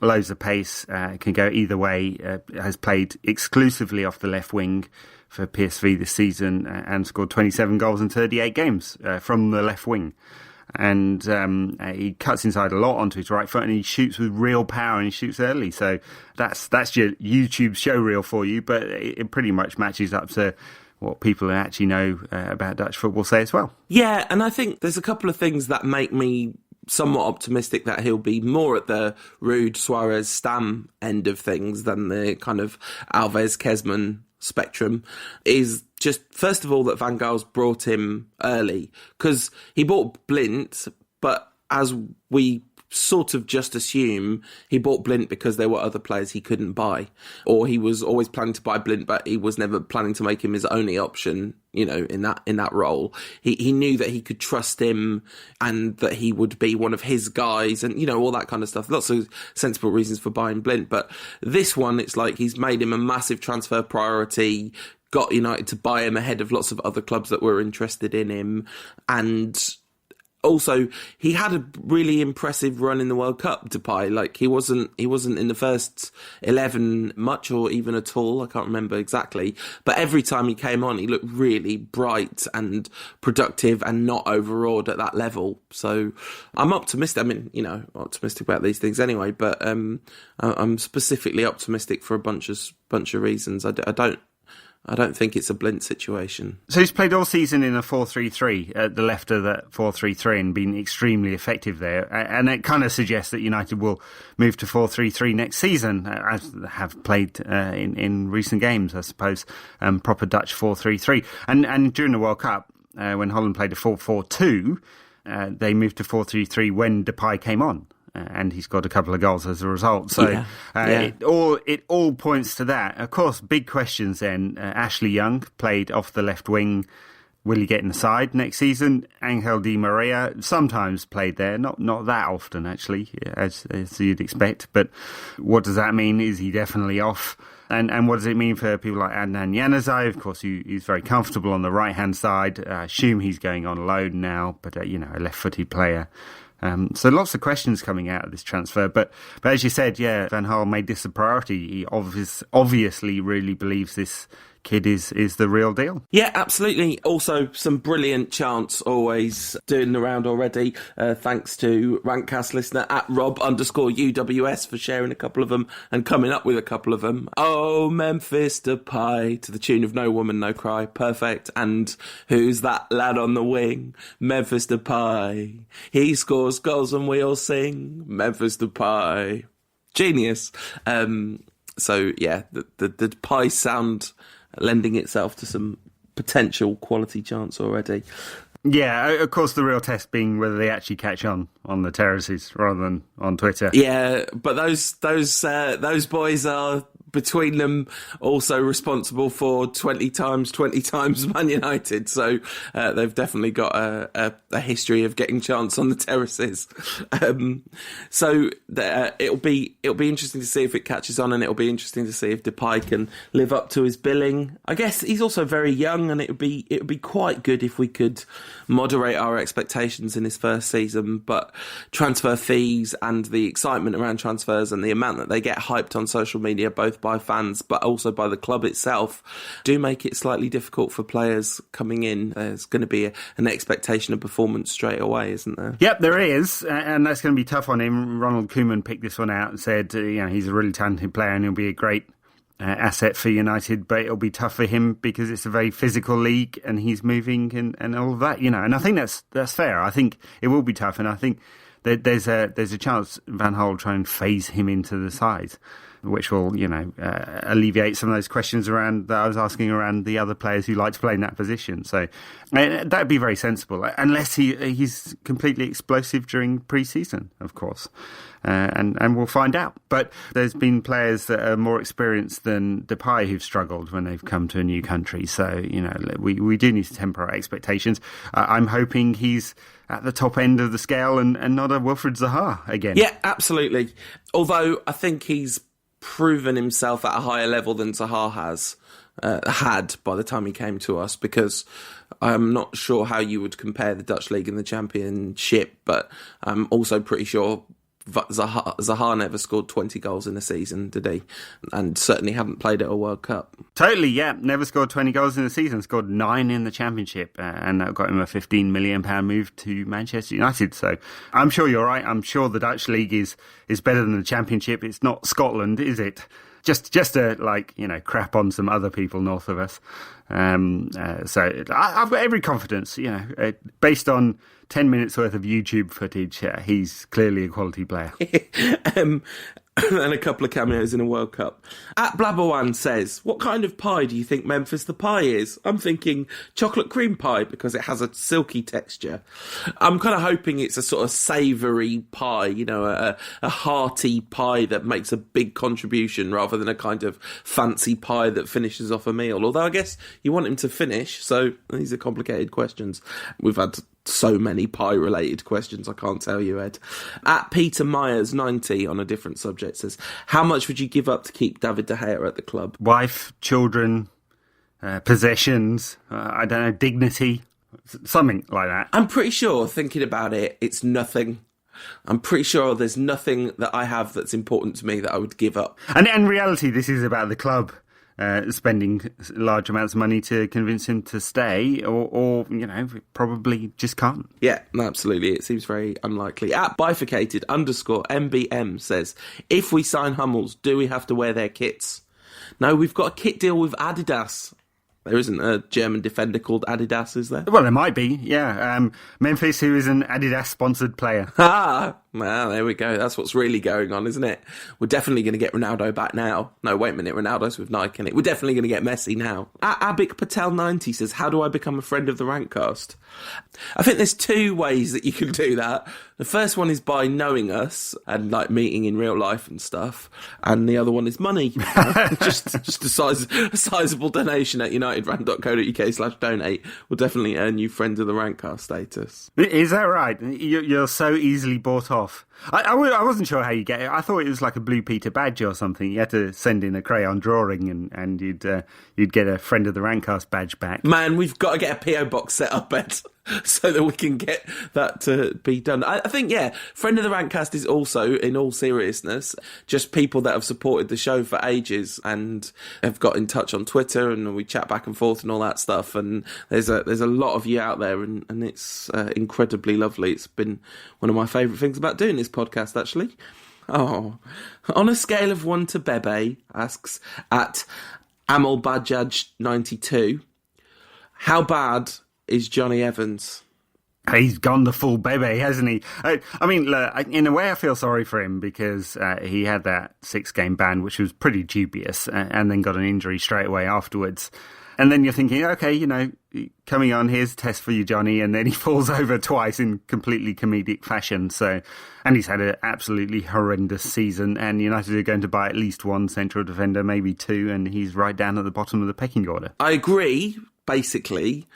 Loads of pace, can go either way. Has played exclusively off the left wing for PSV this season and scored 27 goals in 38 games from the left wing. And he cuts inside a lot onto his right foot, and he shoots with real power, and he shoots early. So that's your YouTube showreel for you, but it pretty much matches up to what people who actually know about Dutch football say as well. Yeah, and I think there's a couple of things that make me somewhat optimistic that he'll be more at the Ruud, Suarez, Stam end of things than the kind of Alves, Kezman spectrum. Is just, first of all, that Van Gaal's brought him early, because he bought Blint, but as we sort of just assume, he bought Blint because there were other players he couldn't buy, or he was always planning to buy Blint, but he was never planning to make him his only option, in that role. He knew that he could trust him and that he would be one of his guys, and all that kind of stuff. Lots of sensible reasons for buying Blint, but this one, it's like he's made him a massive transfer priority, got United to buy him ahead of lots of other clubs that were interested in him, and also he had a really impressive run in the World Cup, Depay. Like he wasn't in the first 11 much, or even at all, I can't remember exactly, but every time he came on he looked really bright and productive and not overawed at that level. So I'm optimistic. I mean, optimistic about these things anyway, but I'm specifically optimistic for a bunch of reasons. I don't think it's a Blint situation. So he's played all season in a 4-3-3 at the left of that 4-3-3 and been extremely effective there. And it kind of suggests that United will move to 4-3-3 next season, as have played in recent games, I suppose, proper Dutch 4-3-3. And during the World Cup, when Holland played a 4-4-2, they moved to 4-3-3 when Depay came on. And he's got a couple of goals as a result. So It all points to that. Of course, big questions then. Ashley Young played off the left wing. Will he get in the side next season? Angel Di Maria sometimes played there, not that often actually, as you'd expect. But what does that mean? Is he definitely off? And what does it mean for people like Adnan Januzaj? Of course, he's very comfortable on the right-hand side. I assume he's going on loan now, but a left-footed player. So lots of questions coming out of this transfer, but as you said, Van Gaal made this a priority. He obviously really believes this kid is the real deal. Yeah, absolutely. Also, some brilliant chants always doing the round already. Thanks to Rantcast listener at Rob_UWS for sharing a couple of them and coming up with a couple of them. Oh, Memphis Depay, to the tune of No Woman, No Cry. Perfect. And who's that lad on the wing? Memphis Depay. He scores goals and we all sing. Memphis Depay. Genius. So, yeah, the Depay sound lending itself to some potential quality chance already. Yeah, of course, the real test being whether they actually catch on the terraces rather than on Twitter. Yeah, but those boys are, between them, also responsible for 20 times Man United. So they've definitely got a history of getting chance on the terraces. So it'll be interesting to see if it catches on, and it'll be interesting to see if Depay can live up to his billing. I guess he's also very young, and it would be quite good if we could moderate our expectations in his first season. But transfer fees and the excitement around transfers and the amount that they get hyped on social media, both by fans but also by the club itself, do make it slightly difficult for players coming in. There's going to be an expectation of performance straight away, isn't there? Yep, there is, and that's going to be tough on him. Ronald Koeman picked this one out and said, he's a really talented player and he'll be a great asset for United, but it'll be tough for him because it's a very physical league and he's moving and all of that, and I think that's fair. I think it will be tough, and I think there's a chance Van Gaal will try and phase him into the side. which will, alleviate some of those questions around that I was asking around the other players who like to play in that position. So that would be very sensible, unless he's completely explosive during pre-season, of course. And we'll find out. But there's been players that are more experienced than Depay who've struggled when they've come to a new country. So, we do need to temper our expectations. I'm hoping he's at the top end of the scale and not a Wilfried Zaha again. Yeah, absolutely. Although I think he's proven himself at a higher level than Zaha had by the time he came to us, because I'm not sure how you would compare the Dutch League and the Championship, but I'm also pretty sure Zaha never scored 20 goals in a season, did he? And certainly haven't played at a World Cup. Totally, yeah. Never scored 20 goals in a season. Scored 9 in the Championship. And that got him a £15 million move to Manchester United. So I'm sure you're right. I'm sure the Dutch League is better than the Championship. It's not Scotland, is it? Just to crap on some other people north of us. So I've got every confidence, based on 10 minutes worth of YouTube footage, he's clearly a quality player. And a couple of cameos in a World Cup. At Blabberwan says, what kind of pie do you think Memphis Depay is? I'm thinking chocolate cream pie because it has a silky texture. I'm kind of hoping it's a sort of savoury pie, a hearty pie that makes a big contribution rather than a kind of fancy pie that finishes off a meal. Although I guess you want him to finish, so these are complicated questions. We've had so many pie-related questions, I can't tell you, Ed. At Peter Myers 90 on a different subject says, how much would you give up to keep David De Gea at the club? Wife, children, possessions, I don't know, dignity, something like that. I'm pretty sure, thinking about it, it's nothing. I'm pretty sure there's nothing that I have that's important to me that I would give up. And in reality, this is about the club. Spending large amounts of money to convince him to stay, or probably just can't. Yeah, absolutely. It seems very unlikely. At bifurcated_MBM says, if we sign Hummels, do we have to wear their kits? No, we've got a kit deal with Adidas. There isn't a German defender called Adidas, is there? Well, there might be, yeah. Memphis, who is an Adidas-sponsored player. Well, there we go. That's what's really going on, isn't it? We're definitely going to get Ronaldo back now. No, wait a minute. Ronaldo's with Nike in it. We're definitely going to get Messi now. Abik Patel 90 says, how do I become a friend of the Rantcast? I think there's two ways that you can do that. The first one is by knowing us and meeting in real life and stuff. And the other one is money. just a sizable donation at unitedrant.co.uk/donate will definitely earn you friend of the Rantcast status. Is that right? You're so easily bought off. I wasn't sure how you get it. I thought it was like a Blue Peter badge or something. You had to send in a crayon drawing and you'd get a friend of the Rantcast badge back. Man, we've got to get a PO box set up, Ed, so that we can get that to be done. I think, yeah, friend of the Rantcast is also, in all seriousness, just people that have supported the show for ages and have got in touch on Twitter, and we chat back and forth and all that stuff. And there's a lot of you out there, and it's incredibly lovely. It's been one of my favourite things about doing this podcast, actually. Oh, on a scale of 1 to Bebe, asks at Amal Bajaj 92, how bad is Johnny Evans? He's gone the full Bebe, hasn't he? I mean, look, in a way I feel sorry for him because he had that 6-game ban, which was pretty dubious, and then got an injury straight away afterwards. And then you're thinking, okay, coming on, here's a test for you, Johnny. And then he falls over twice in completely comedic fashion. And he's had an absolutely horrendous season. And United are going to buy at least one central defender, maybe two. And he's right down at the bottom of the pecking order. I agree, basically.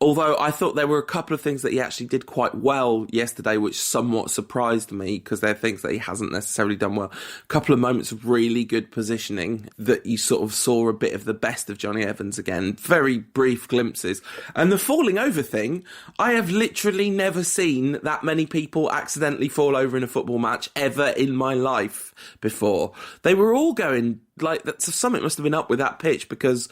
Although I thought there were a couple of things that he actually did quite well yesterday, which somewhat surprised me because they're things that he hasn't necessarily done well. A couple of moments of really good positioning that you sort of saw a bit of the best of Johnny Evans again. Very brief glimpses. And the falling over thing, I have literally never seen that many people accidentally fall over in a football match ever in my life before. They were all going, something must have been up with that pitch because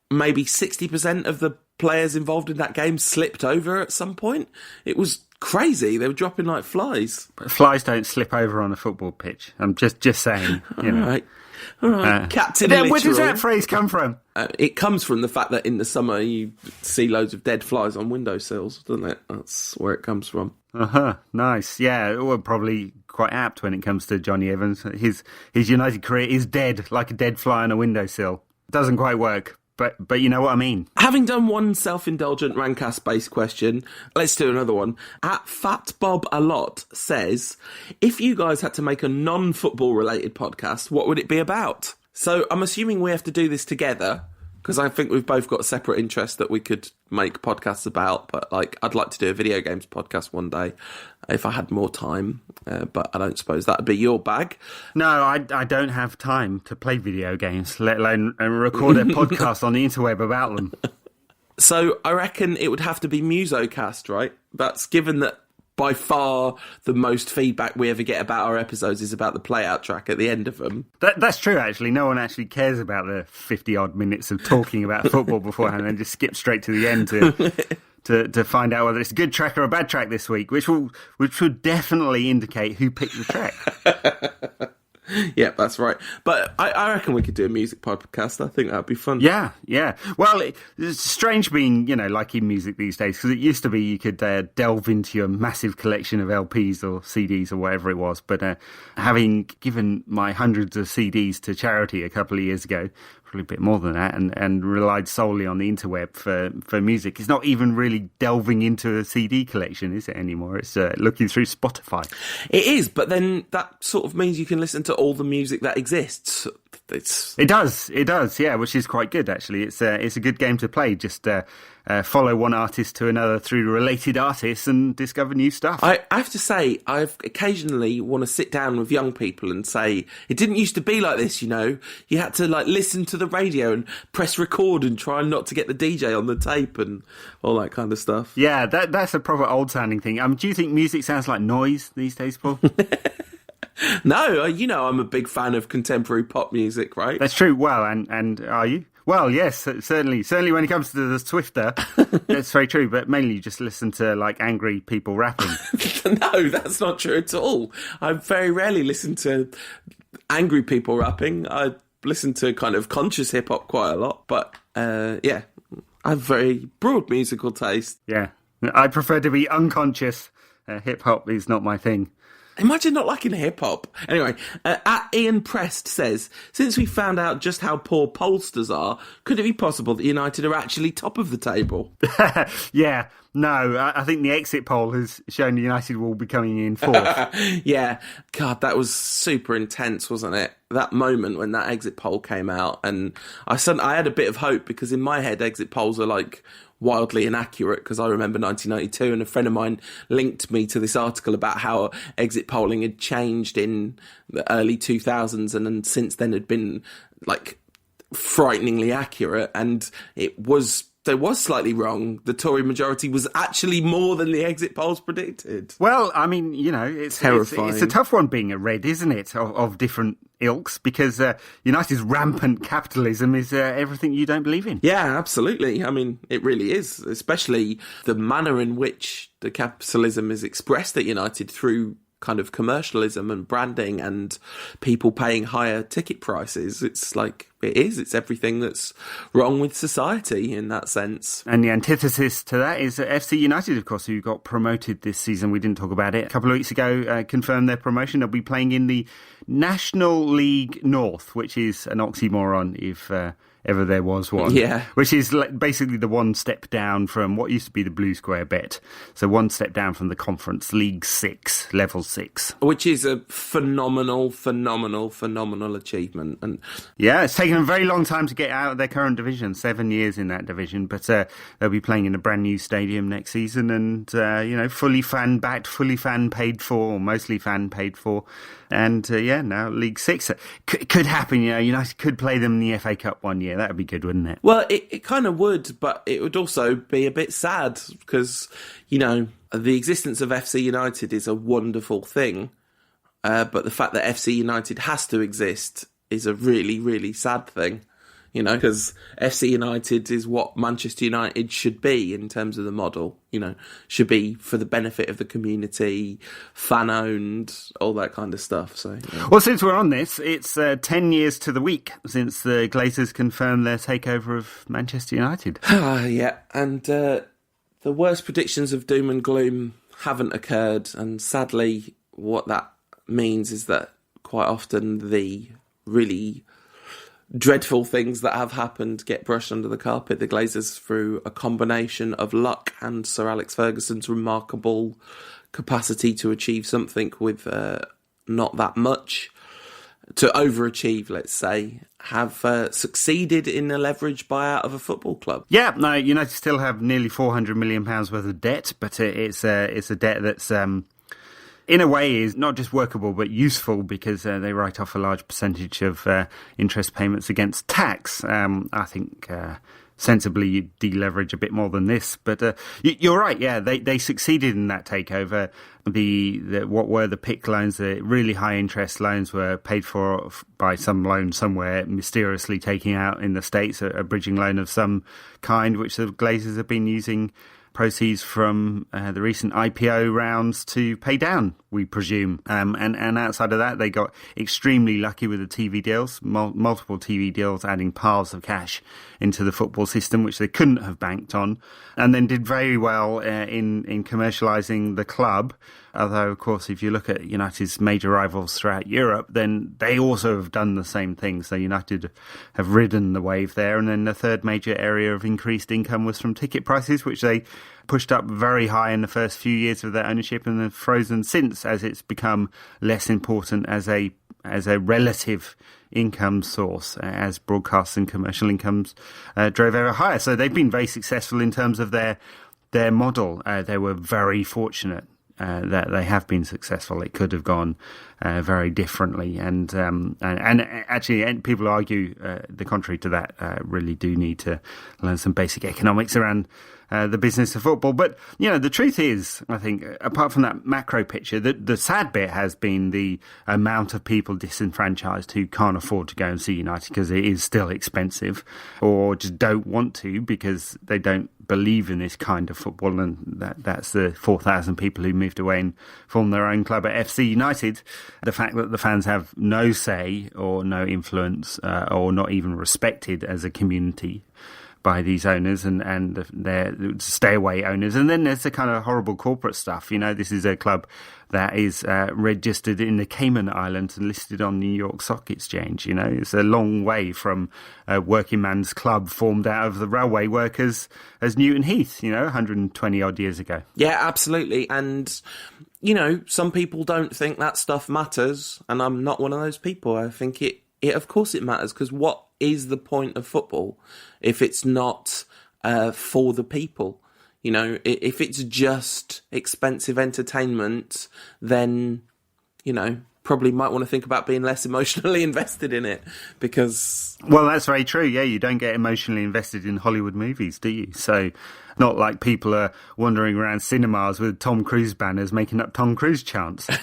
maybe 60% of the players involved in that game slipped over at some point. It was crazy. They were dropping like flies. But flies don't slip over on a football pitch. I'm just saying. All right. Captain Literal. Where does that phrase come from? It comes from the fact that in the summer you see loads of dead flies on windowsills, doesn't it? That's where it comes from. Nice. Yeah, well, probably quite apt when it comes to Johnny Evans. His United career is dead, like a dead fly on a windowsill. Doesn't quite work, but you know what I mean. Having done one self-indulgent Rancast-based question, let's do another one. At Fat Bob a Lot says, if you guys had to make a non-football related podcast, what would it be about? So I'm assuming we have to do this together, because I think we've both got separate interests that we could make podcasts about. But I'd like to do a video games podcast one day if I had more time. But I don't suppose that'd be your bag. No, I don't have time to play video games, let alone record a podcast on the interweb about them. So I reckon it would have to be Musocast, right? That's given that by far the most feedback we ever get about our episodes is about the play-out track at the end of them. That's true, actually. No one actually cares about the 50-odd minutes of talking about football beforehand and just skip straight to the end to find out whether it's a good track or a bad track this week, which would definitely indicate who picked the track. Yeah, that's right. But I reckon we could do a music podcast. I think that'd be fun. Yeah. Well, it's strange being, liking music these days, because it used to be you could delve into your massive collection of LPs or CDs or whatever it was. But having given my hundreds of CDs to charity a couple of years ago, probably a bit more than that, and relied solely on the interweb for music. It's not even really delving into a CD collection, is it, anymore? It's looking through Spotify. It is, but then that sort of means you can listen to all the music that exists. It does, yeah, which is quite good, actually. It's a good game to play, just follow one artist to another through related artists and discover new stuff. I have to say, I occasionally want to sit down with young people and say, it didn't used to be like this, You had to listen to the radio and press record and try not to get the DJ on the tape and all that kind of stuff. Yeah, that's a proper old-sounding thing. Do you think music sounds like noise these days, Paul? No, I'm a big fan of contemporary pop music, right? That's true. Well, and are you? Well, yes, certainly. Certainly when it comes to the Swifter, that's very true. But mainly you just listen to, angry people rapping. No, that's not true at all. I very rarely listen to angry people rapping. I listen to kind of conscious hip-hop quite a lot. But, yeah, I have very broad musical taste. Yeah, I prefer to be unconscious. Hip-hop is not my thing. Imagine not liking hip-hop. Anyway, at Ian Prest says, since we found out just how poor pollsters are, could it be possible that United are actually top of the table? Yeah, no, I think the exit poll has shown United will be coming in fourth. Yeah, God, that was super intense, wasn't it? That moment when that exit poll came out, and I had a bit of hope, because in my head, exit polls are wildly inaccurate, because I remember 1992 and a friend of mine linked me to this article about how exit polling had changed in the early 2000s and then since then had been frighteningly accurate, and they was slightly wrong. The Tory majority was actually more than the exit polls predicted. Well, I mean, it's terrifying. It's a tough one being a red, isn't it, of different ilks, because United's rampant capitalism is everything you don't believe in. Yeah, absolutely. I mean, it really is, especially the manner in which the capitalism is expressed at United through kind of commercialism and branding and people paying higher ticket prices. It's it's everything that's wrong with society in that sense. And the antithesis to that is FC United, of course, who got promoted this season. We didn't talk about it. A couple of weeks ago, confirmed their promotion. They'll be playing in the National League North, which is an oxymoron if ever there was one. Yeah. Which is basically the one step down from what used to be the Blue Square Bet. So one step down from the Conference League 6, Level 6. Which is a phenomenal achievement. And yeah, it's taken a very long time to get out of their current division, 7 years in that division. But they'll be playing in a brand new stadium next season and, fully fan-backed, fully fan-paid for, or mostly fan-paid for. And, now League 6. Could happen, United could play them in the FA Cup one year. That would be good, wouldn't it? Well, it kind of would, but it would also be a bit sad because, the existence of FC United is a wonderful thing. But the fact that FC United has to exist is a really, really sad thing. Because FC United is what Manchester United should be in terms of the model, should be for the benefit of the community, fan-owned, all that kind of stuff. So, yeah. Well, since we're on this, it's 10 years to the week since the Glazers confirmed their takeover of Manchester United. Yeah, and the worst predictions of doom and gloom haven't occurred, and sadly what that means is that quite often the really dreadful things that have happened get brushed under the carpet. The Glazers, through a combination of luck and Sir Alex Ferguson's remarkable capacity to achieve something with not that much, to overachieve, let's say, have succeeded in a leverage buyout of a football club. Yeah, no, United still have nearly £400 million worth of debt, but it's a debt that's in a way is not just workable but useful, because they write off a large percentage of interest payments against tax. I think sensibly you deleverage a bit more than this, but you're right. Yeah, they succeeded in that takeover. The what were the PIK loans, the really high interest loans, were paid for by some loan somewhere mysteriously taking out in the States a bridging loan of some kind, which the Glazers have been using proceeds from the recent IPO rounds to pay down, we presume. And outside of that, they got extremely lucky with the TV deals, multiple TV deals adding piles of cash into the football system, which they couldn't have banked on, and then did very well in commercialising the club. Although, of course, if you look at United's major rivals throughout Europe, then they also have done the same thing. So United have ridden the wave there. And then the third major area of increased income was from ticket prices, which they pushed up very high in the first few years of their ownership and have frozen since, as it's become less important as a relative income source, as broadcast and commercial incomes drove ever higher. So they've been very successful in terms of their model. They were very fortunate that they have been successful. It could have gone very differently, and actually, people argue the contrary to that. Really do need to learn some basic economics around the business of football. But the truth is, I think, apart from that macro picture, the sad bit has been the amount of people disenfranchised who can't afford to go and see United because it is still expensive, or just don't want to because they don't believe in this kind of football, and that's the 4,000 people who moved away and formed their own club at FC United. The fact that the fans have no say or no influence or not even respected as a community by these owners and their stay-away owners. And then there's the kind of horrible corporate stuff. This is a club that is registered in the Cayman Islands and listed on New York Stock Exchange. It's a long way from a working man's club formed out of the railway workers as Newton Heath, 120 odd years ago. Yeah, absolutely. And, some people don't think that stuff matters, and I'm not one of those people. I think it of course it matters, because what is the point of football if it's not for the people? If it's just expensive entertainment, then, probably might want to think about being less emotionally invested in it, because... Well, that's very true. Yeah, you don't get emotionally invested in Hollywood movies, do you? So, not like people are wandering around cinemas with Tom Cruise banners making up Tom Cruise chants. Which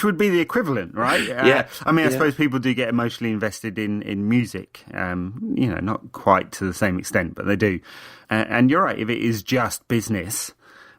would be the equivalent, right? Yeah. I suppose people do get emotionally invested in music, not quite to the same extent, but they do. And you're right, if it is just business,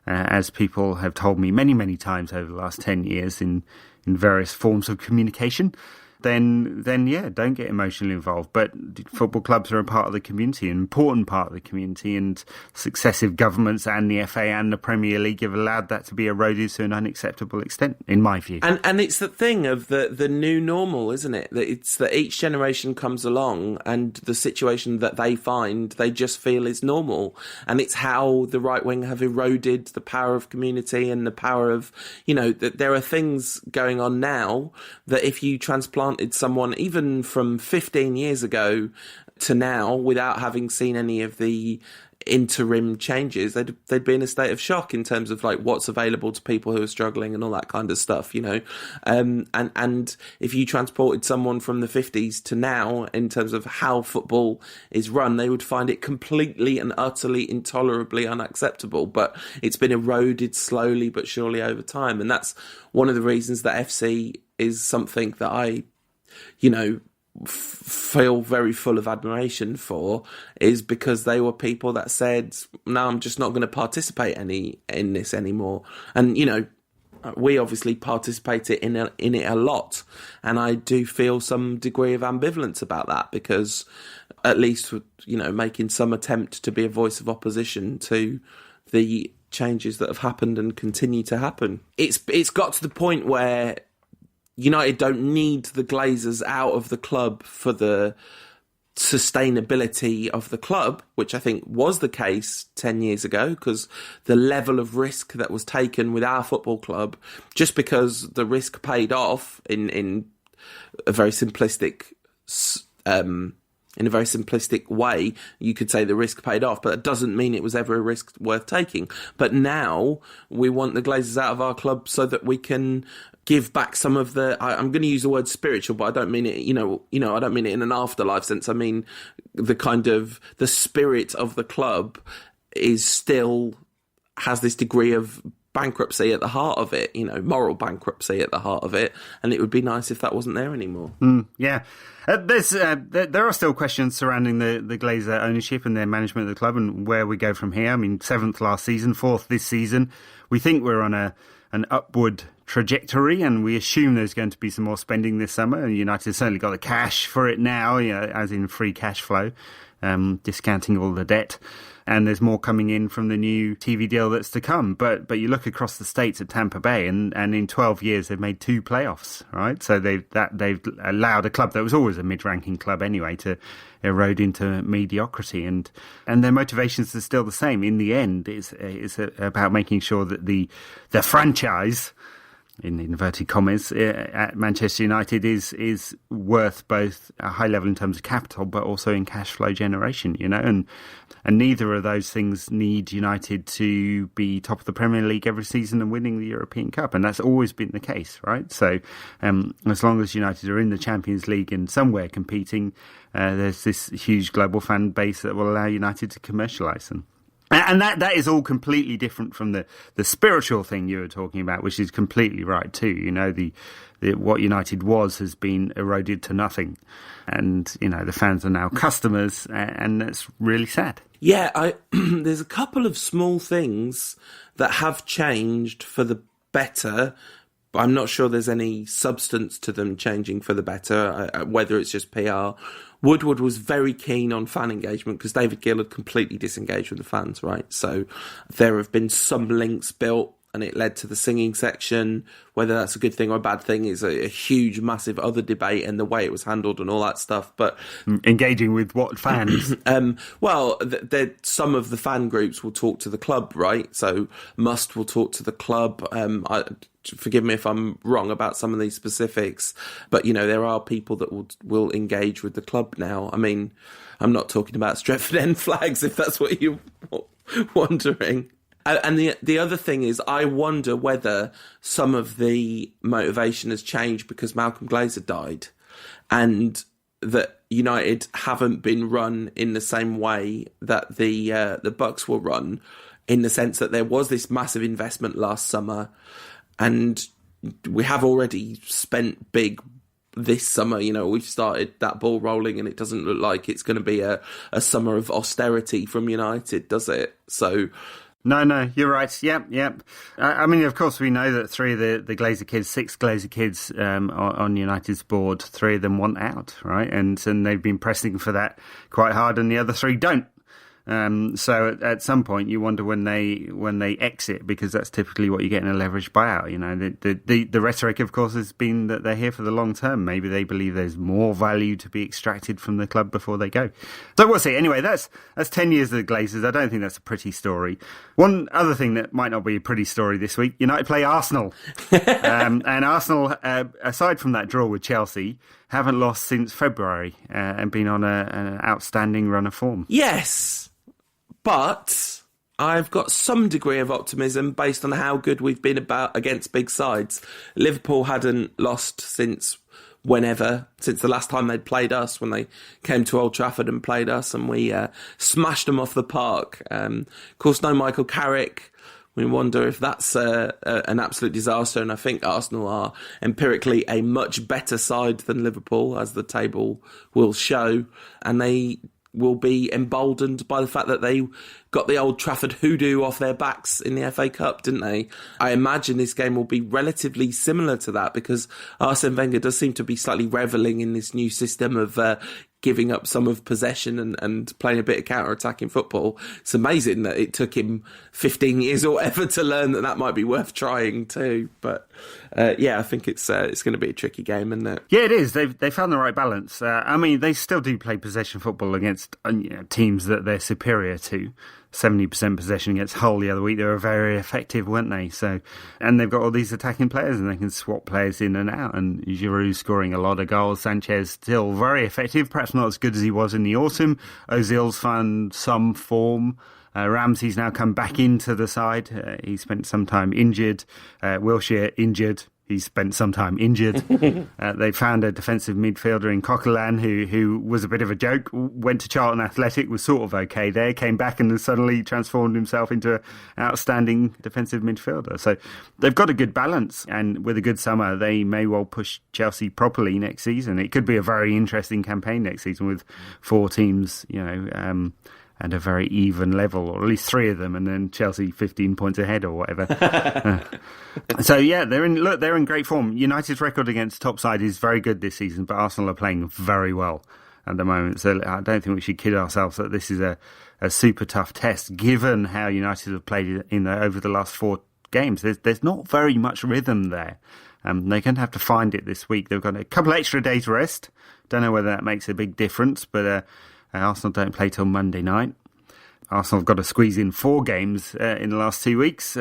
as people have told me many, many times over the last 10 years in various forms of communication, then yeah, don't get emotionally involved. But football clubs are a part of the community, an important part of the community, and successive governments and the FA and the Premier League have allowed that to be eroded to an unacceptable extent, in my view. And it's the thing of the new normal, isn't it? That it's that each generation comes along and the situation that they find, they just feel is normal. And it's how the right wing have eroded the power of community and the power of, that there are things going on now that if you transplant someone even from 15 years ago to now without having seen any of the interim changes, they'd be in a state of shock in terms of like what's available to people who are struggling and all that kind of stuff, and if you transported someone from the 50s to now in terms of how football is run, they would find it completely and utterly intolerably unacceptable. But it's been eroded slowly but surely over time, and that's one of the reasons that FC is something that I feel very full of admiration for, is because they were people that said, no, I'm just not going to participate in this anymore. And, We obviously participate in it a lot, and I do feel some degree of ambivalence about that, because at least, making some attempt to be a voice of opposition to the changes that have happened and continue to happen. It's got to the point where United don't need the Glazers out of the club for the sustainability of the club, which I think was the case 10 years ago, because the level of risk that was taken with our football club, just because the risk paid off in a very simplistic way, you could say the risk paid off, but that doesn't mean it was ever a risk worth taking. But now we want the Glazers out of our club so that we can give back some of the, I'm going to use the word spiritual, but I don't mean it, I don't mean it in an afterlife sense. I mean, the kind of, the spirit of the club has this degree of bankruptcy at the heart of it, moral bankruptcy at the heart of it. And it would be nice if that wasn't there anymore. Yeah. There are still questions surrounding the Glazer ownership and their management of the club and where we go from here. I mean, 7th last season, 4th this season. We think we're on an upward trajectory, and we assume there's going to be some more spending this summer. And United certainly got the cash for it now, as in free cash flow, discounting all the debt. And there's more coming in from the new TV deal that's to come. But you look across the States at Tampa Bay, and in 12 years they've made 2 playoffs, right? So they've allowed a club that was always a mid-ranking club anyway to erode into mediocrity, and their motivations are still the same. In the end, it's about making sure that the franchise, in inverted commas, at Manchester United is worth both a high level in terms of capital, but also in cash flow generation, and neither of those things need United to be top of the Premier League every season and winning the European Cup, and that's always been the case, right? So as long as United are in the Champions League and somewhere competing, there's this huge global fan base that will allow United to commercialise them. And that is all completely different from the spiritual thing you were talking about, which is completely right too. What United has been eroded to nothing, and the fans are now customers, and that's really sad. Yeah, there's a couple of small things that have changed for the better, but I'm not sure there's any substance to them changing for the better, whether it's just PR. Woodward was very keen on fan engagement because David Gill had completely disengaged with the fans, right? So there have been some links built, and it led to the singing section. Whether that's a good thing or a bad thing is a huge, massive other debate, and the way it was handled and all that stuff. But engaging with what fans? Some of the fan groups will talk to the club, right? So Must will talk to the club. Forgive me if I'm wrong about some of these specifics, but there are people that will engage with the club now. I mean, I'm not talking about Stretford End flags, if that's what you're wondering. And the other thing is, I wonder whether some of the motivation has changed because Malcolm Glazer died, and that United haven't been run in the same way that the Bucks were run, in the sense that there was this massive investment last summer, and we have already spent big this summer. We've started that ball rolling, and it doesn't look like it's going to be a summer of austerity from United, does it? So No, you're right. Yep. I mean, of course, we know that 3 of the Glazer kids, 6 Glazer kids on United's board, 3 of them want out, right? And they've been pressing for that quite hard, and the other 3 don't. So at some point you wonder when they exit, because that's typically what you get in a leveraged buyout. The rhetoric, of course, has been that they're here for the long term. Maybe they believe there's more value to be extracted from the club before they go. So we'll see. Anyway, that's 10 years of the Glazers. I don't think that's a pretty story. One other thing that might not be a pretty story this week: United play Arsenal, and Arsenal, aside from that draw with Chelsea, haven't lost since February and been on an outstanding run of form. Yes. But I've got some degree of optimism based on how good we've been against big sides. Liverpool hadn't lost since the last time they'd played us, when they came to Old Trafford and played us, and we smashed them off the park. Of course, no Michael Carrick. We wonder if that's an absolute disaster, and I think Arsenal are empirically a much better side than Liverpool, as the table will show, and they will be emboldened by the fact that they got the Old Trafford hoodoo off their backs in the FA Cup, didn't they? I imagine this game will be relatively similar to that, because Arsene Wenger does seem to be slightly revelling in this new system of giving up some of possession and playing a bit of counter-attacking football. It's amazing that it took him 15 years or whatever to learn that might be worth trying too. But I think it's going to be a tricky game, isn't it? Yeah, it is. They found the right balance. I mean, they still do play possession football against teams that they're superior to. 70% possession against Hull the other week. They were very effective, weren't they? So, and they've got all these attacking players, and they can swap players in and out. And Giroud scoring a lot of goals. Sanchez still very effective, perhaps not as good as he was in the autumn. Ozil's found some form. Ramsey's now come back into the side. He spent some time injured. Wilshere injured. He's spent some time injured. They found a defensive midfielder in Coquelin who was a bit of a joke, went to Charlton Athletic, was sort of okay there, came back and has suddenly transformed himself into an outstanding defensive midfielder. So they've got a good balance, and with a good summer, they may well push Chelsea properly next season. It could be a very interesting campaign next season with 4 teams, at a very even level, or at least 3 of them, and then Chelsea 15 points ahead or whatever. So yeah, they're in great form. United's record against top side is very good this season, but Arsenal are playing very well at the moment. So I don't think we should kid ourselves that this is a super tough test, given how United have played over the last 4 games. There's not very much rhythm there. They're going to have to find it this week. They've got a couple of extra days rest. Don't know whether that makes a big difference, but Arsenal don't play till Monday night. Arsenal have got to squeeze in 4 games in the last 2 weeks,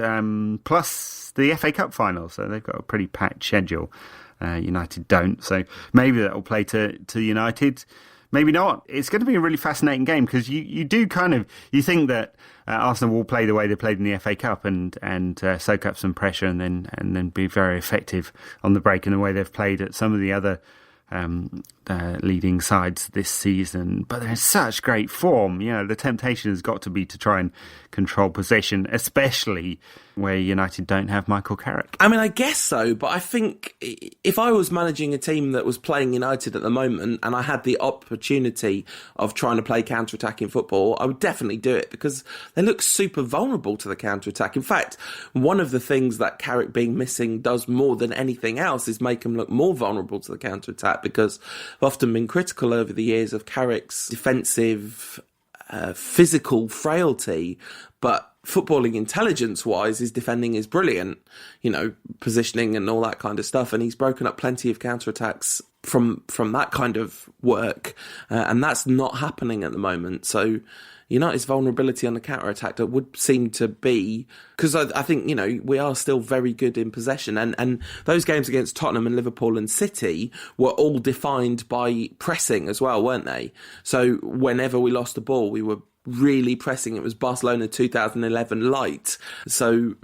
plus the FA Cup final. So they've got a pretty packed schedule. United don't. So maybe that will play to United. Maybe not. It's going to be a really fascinating game, because you think that Arsenal will play the way they played in the FA Cup and soak up some pressure and then be very effective on the break in the way they've played at some of the other leading sides this season. But they're in such great form. The temptation has got to be to try and control possession, especially where United don't have Michael Carrick. I mean, I guess so, but I think if I was managing a team that was playing United at the moment and I had the opportunity of trying to play counter-attacking football, I would definitely do it, because they look super vulnerable to the counter-attack. In fact, one of the things that Carrick being missing does more than anything else is make them look more vulnerable to the counter-attack, because I've often been critical over the years of Carrick's defensive physical frailty, but footballing intelligence-wise, his defending is brilliant, positioning and all that kind of stuff, and he's broken up plenty of counter-attacks from that kind of work, and that's not happening at the moment. So United's vulnerability on the counter-attack that would seem to be, because I think, we are still very good in possession, and those games against Tottenham and Liverpool and City were all defined by pressing as well, weren't they? So whenever we lost the ball, we were really pressing. It was Barcelona 2011 light. So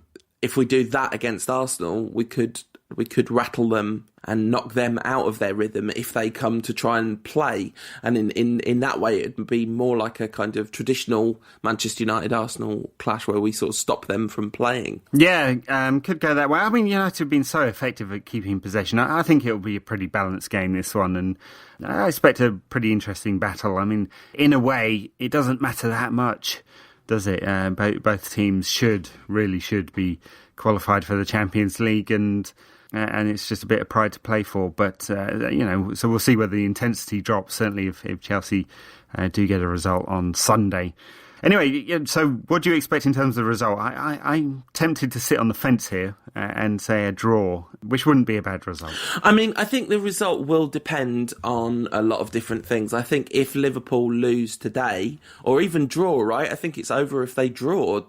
if we do that against Arsenal, we could rattle them and knock them out of their rhythm if they come to try and play. And in that way, it would be more like a kind of traditional Manchester United-Arsenal clash where we sort of stop them from playing. Yeah, could go that way. I mean, United have been so effective at keeping possession. I think it'll be a pretty balanced game, this one, and I expect a pretty interesting battle. I mean, in a way, it doesn't matter that much, does it? Both teams really should be qualified for the Champions League, and it's just a bit of pride to play for. But, so we'll see whether the intensity drops, certainly if Chelsea do get a result on Sunday. Anyway, so what do you expect in terms of the result? I'm tempted to sit on the fence here and say a draw, which wouldn't be a bad result. I mean, I think the result will depend on a lot of different things. I think if Liverpool lose today, or even draw, right? I think it's over if they draw.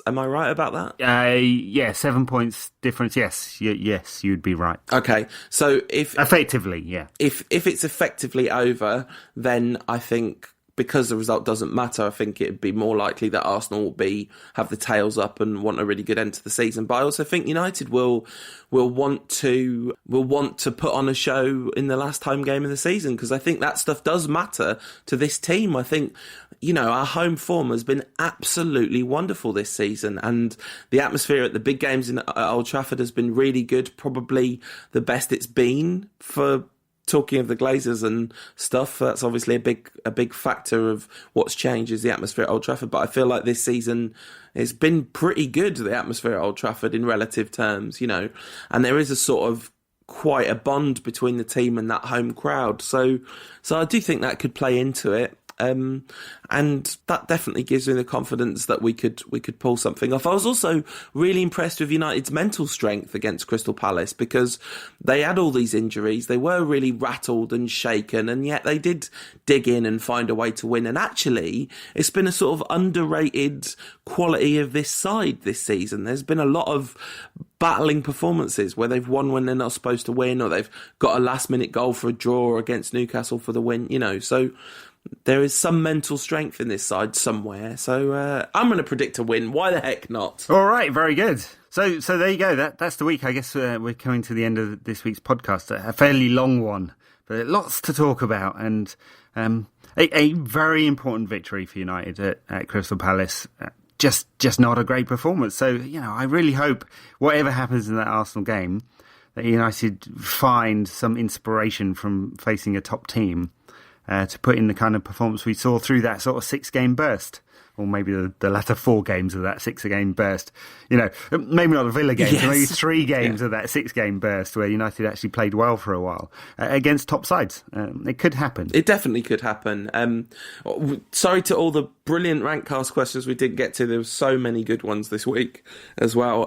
Am I right about that? 7 points difference. Yes, you'd be right. Okay, so effectively, yeah. If it's effectively over, then I think, because the result doesn't matter, I think it'd be more likely that Arsenal will have the tails up and want a really good end to the season. But I also think United will want to put on a show in the last home game of the season, because I think that stuff does matter to this team. I think, our home form has been absolutely wonderful this season, and the atmosphere at the big games at Old Trafford has been really good, probably the best it's been for talking of the Glazers and stuff, that's obviously a big factor of what's changed is the atmosphere at Old Trafford. But I feel like this season it's been pretty good, the atmosphere at Old Trafford in relative terms, you know, and there is a sort of quite a bond between the team and that home crowd. So I do think that could play into it. And that definitely gives me the confidence that we could pull something off. I was also really impressed with United's mental strength against Crystal Palace, because they had all these injuries. They were really rattled and shaken, and yet they did dig in and find a way to win. And actually, it's been a sort of underrated quality of this side this season. There's been a lot of battling performances where they've won when they're not supposed to win, or they've got a last-minute goal for a draw against Newcastle for the win, you know. So there is some mental strength in this side somewhere. So I'm going to predict a win. Why the heck not? All right, very good. So there you go. That's the week. I guess we're coming to the end of this week's podcast. A fairly long one, but lots to talk about. And a very important victory for United at Crystal Palace. Just not a great performance. So, you know, I really hope whatever happens in that Arsenal game, that United find some inspiration from facing a top team to put in the kind of performance we saw through that sort of 6-game burst, or maybe the latter 4 games of that 6-game burst. You know, maybe not the Villa games, yes. maybe 3 games of that 6-game burst where United actually played well for a while against top sides. It could happen. It definitely could happen. Sorry to all the brilliant Rantcast questions we didn't get to. There were so many good ones this week as well.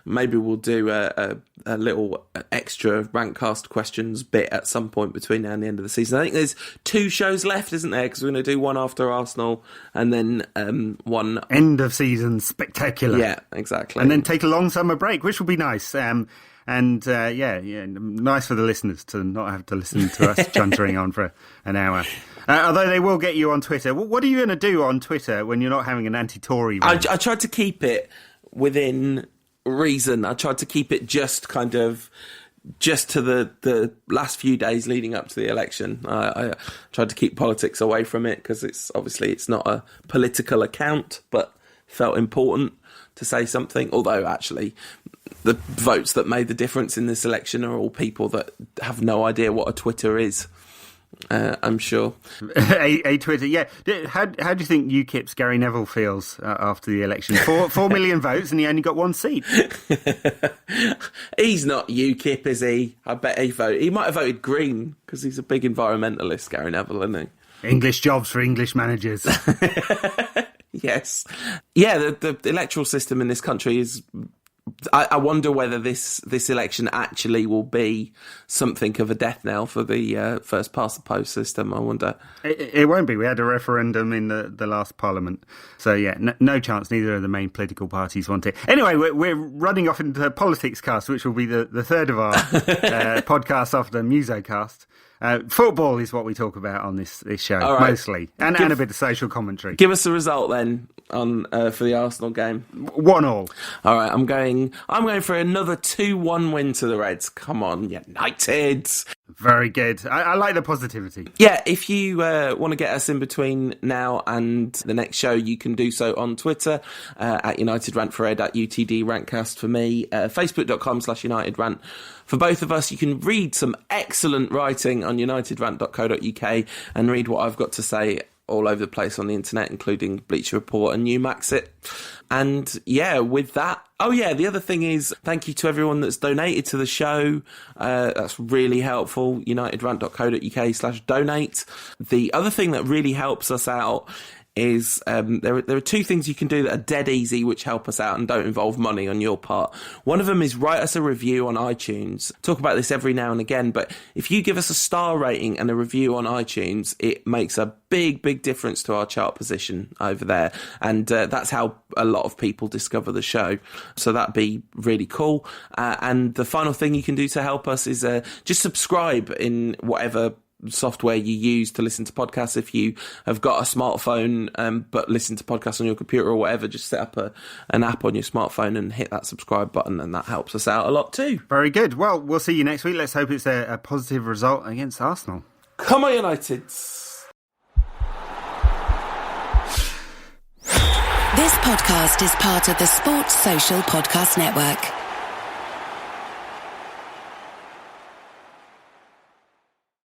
Maybe we'll do a little extra Rantcast questions bit at some point between now and the end of the season. I think there's 2 shows left, isn't there? Because we're going to do one after Arsenal and then one end of season spectacular. Yeah, exactly. And then take a long summer break, which will be nice. And nice for the listeners to not have to listen to us chuntering on for an hour. Although they will get you on Twitter. What are you going to do on Twitter when you're not having an anti-Tory rant? I tried to keep it within reason. I tried to keep it just to the last few days leading up to the election. I tried to keep politics away from it because it's not a political account, but felt important to say something. Although actually the votes that made the difference in this election are all people that have no idea what a Twitter is. I'm sure. A Twitter, yeah. How do you think UKIP's Gary Neville feels after the election? 4 million votes and he only got 1 seat. He's not UKIP, is he? I bet he might have voted Green because he's a big environmentalist, Gary Neville, isn't he? English jobs for English managers. Yes. Yeah, the electoral system in this country is... I wonder whether this election actually will be something of a death knell for the first past the post system. I wonder. It won't be. We had a referendum in the last parliament. So, yeah, no chance. Neither of the main political parties want it. Anyway, we're running off into Politics Cast, which will be the third of our podcasts after Musocast. Football is what we talk about on this show, right. Mostly, and a bit of social commentary. Give us a result then on for the Arsenal game. 1-1. All right, I'm going for another 2-1 win to the Reds. Come on, United. Very good. I like the positivity. Yeah, if you want to get us in between now and the next show, you can do so on Twitter at United Rant for Ed, at UTD Rantcast for me, Facebook.com/United Rant for both of us. You can read some excellent writing on unitedrant.co.uk and read what I've got to say all over the place on the internet, including Bleacher Report and Newmaxit. And yeah, with that, the other thing is thank you to everyone that's donated to the show. That's really helpful. unitedrant.co.uk/donate. The other thing that really helps us out is there are 2 things you can do that are dead easy, which help us out and don't involve money on your part. One of them is write us a review on iTunes. Talk about this every now and again, but if you give us a star rating and a review on iTunes, it makes a big difference to our chart position over there. And that's how a lot of people discover the show. So that'd be really cool. And the final thing you can do to help us is just subscribe in whatever software you use to listen to podcasts. If you have got a smartphone but listen to podcasts on your computer or whatever, just set up an app on your smartphone and hit that subscribe button, and that helps us out a lot too. Very good. Well, we'll see you next week. Let's hope it's a positive result against Arsenal. Come on, United. This podcast is part of the Sports Social Podcast Network.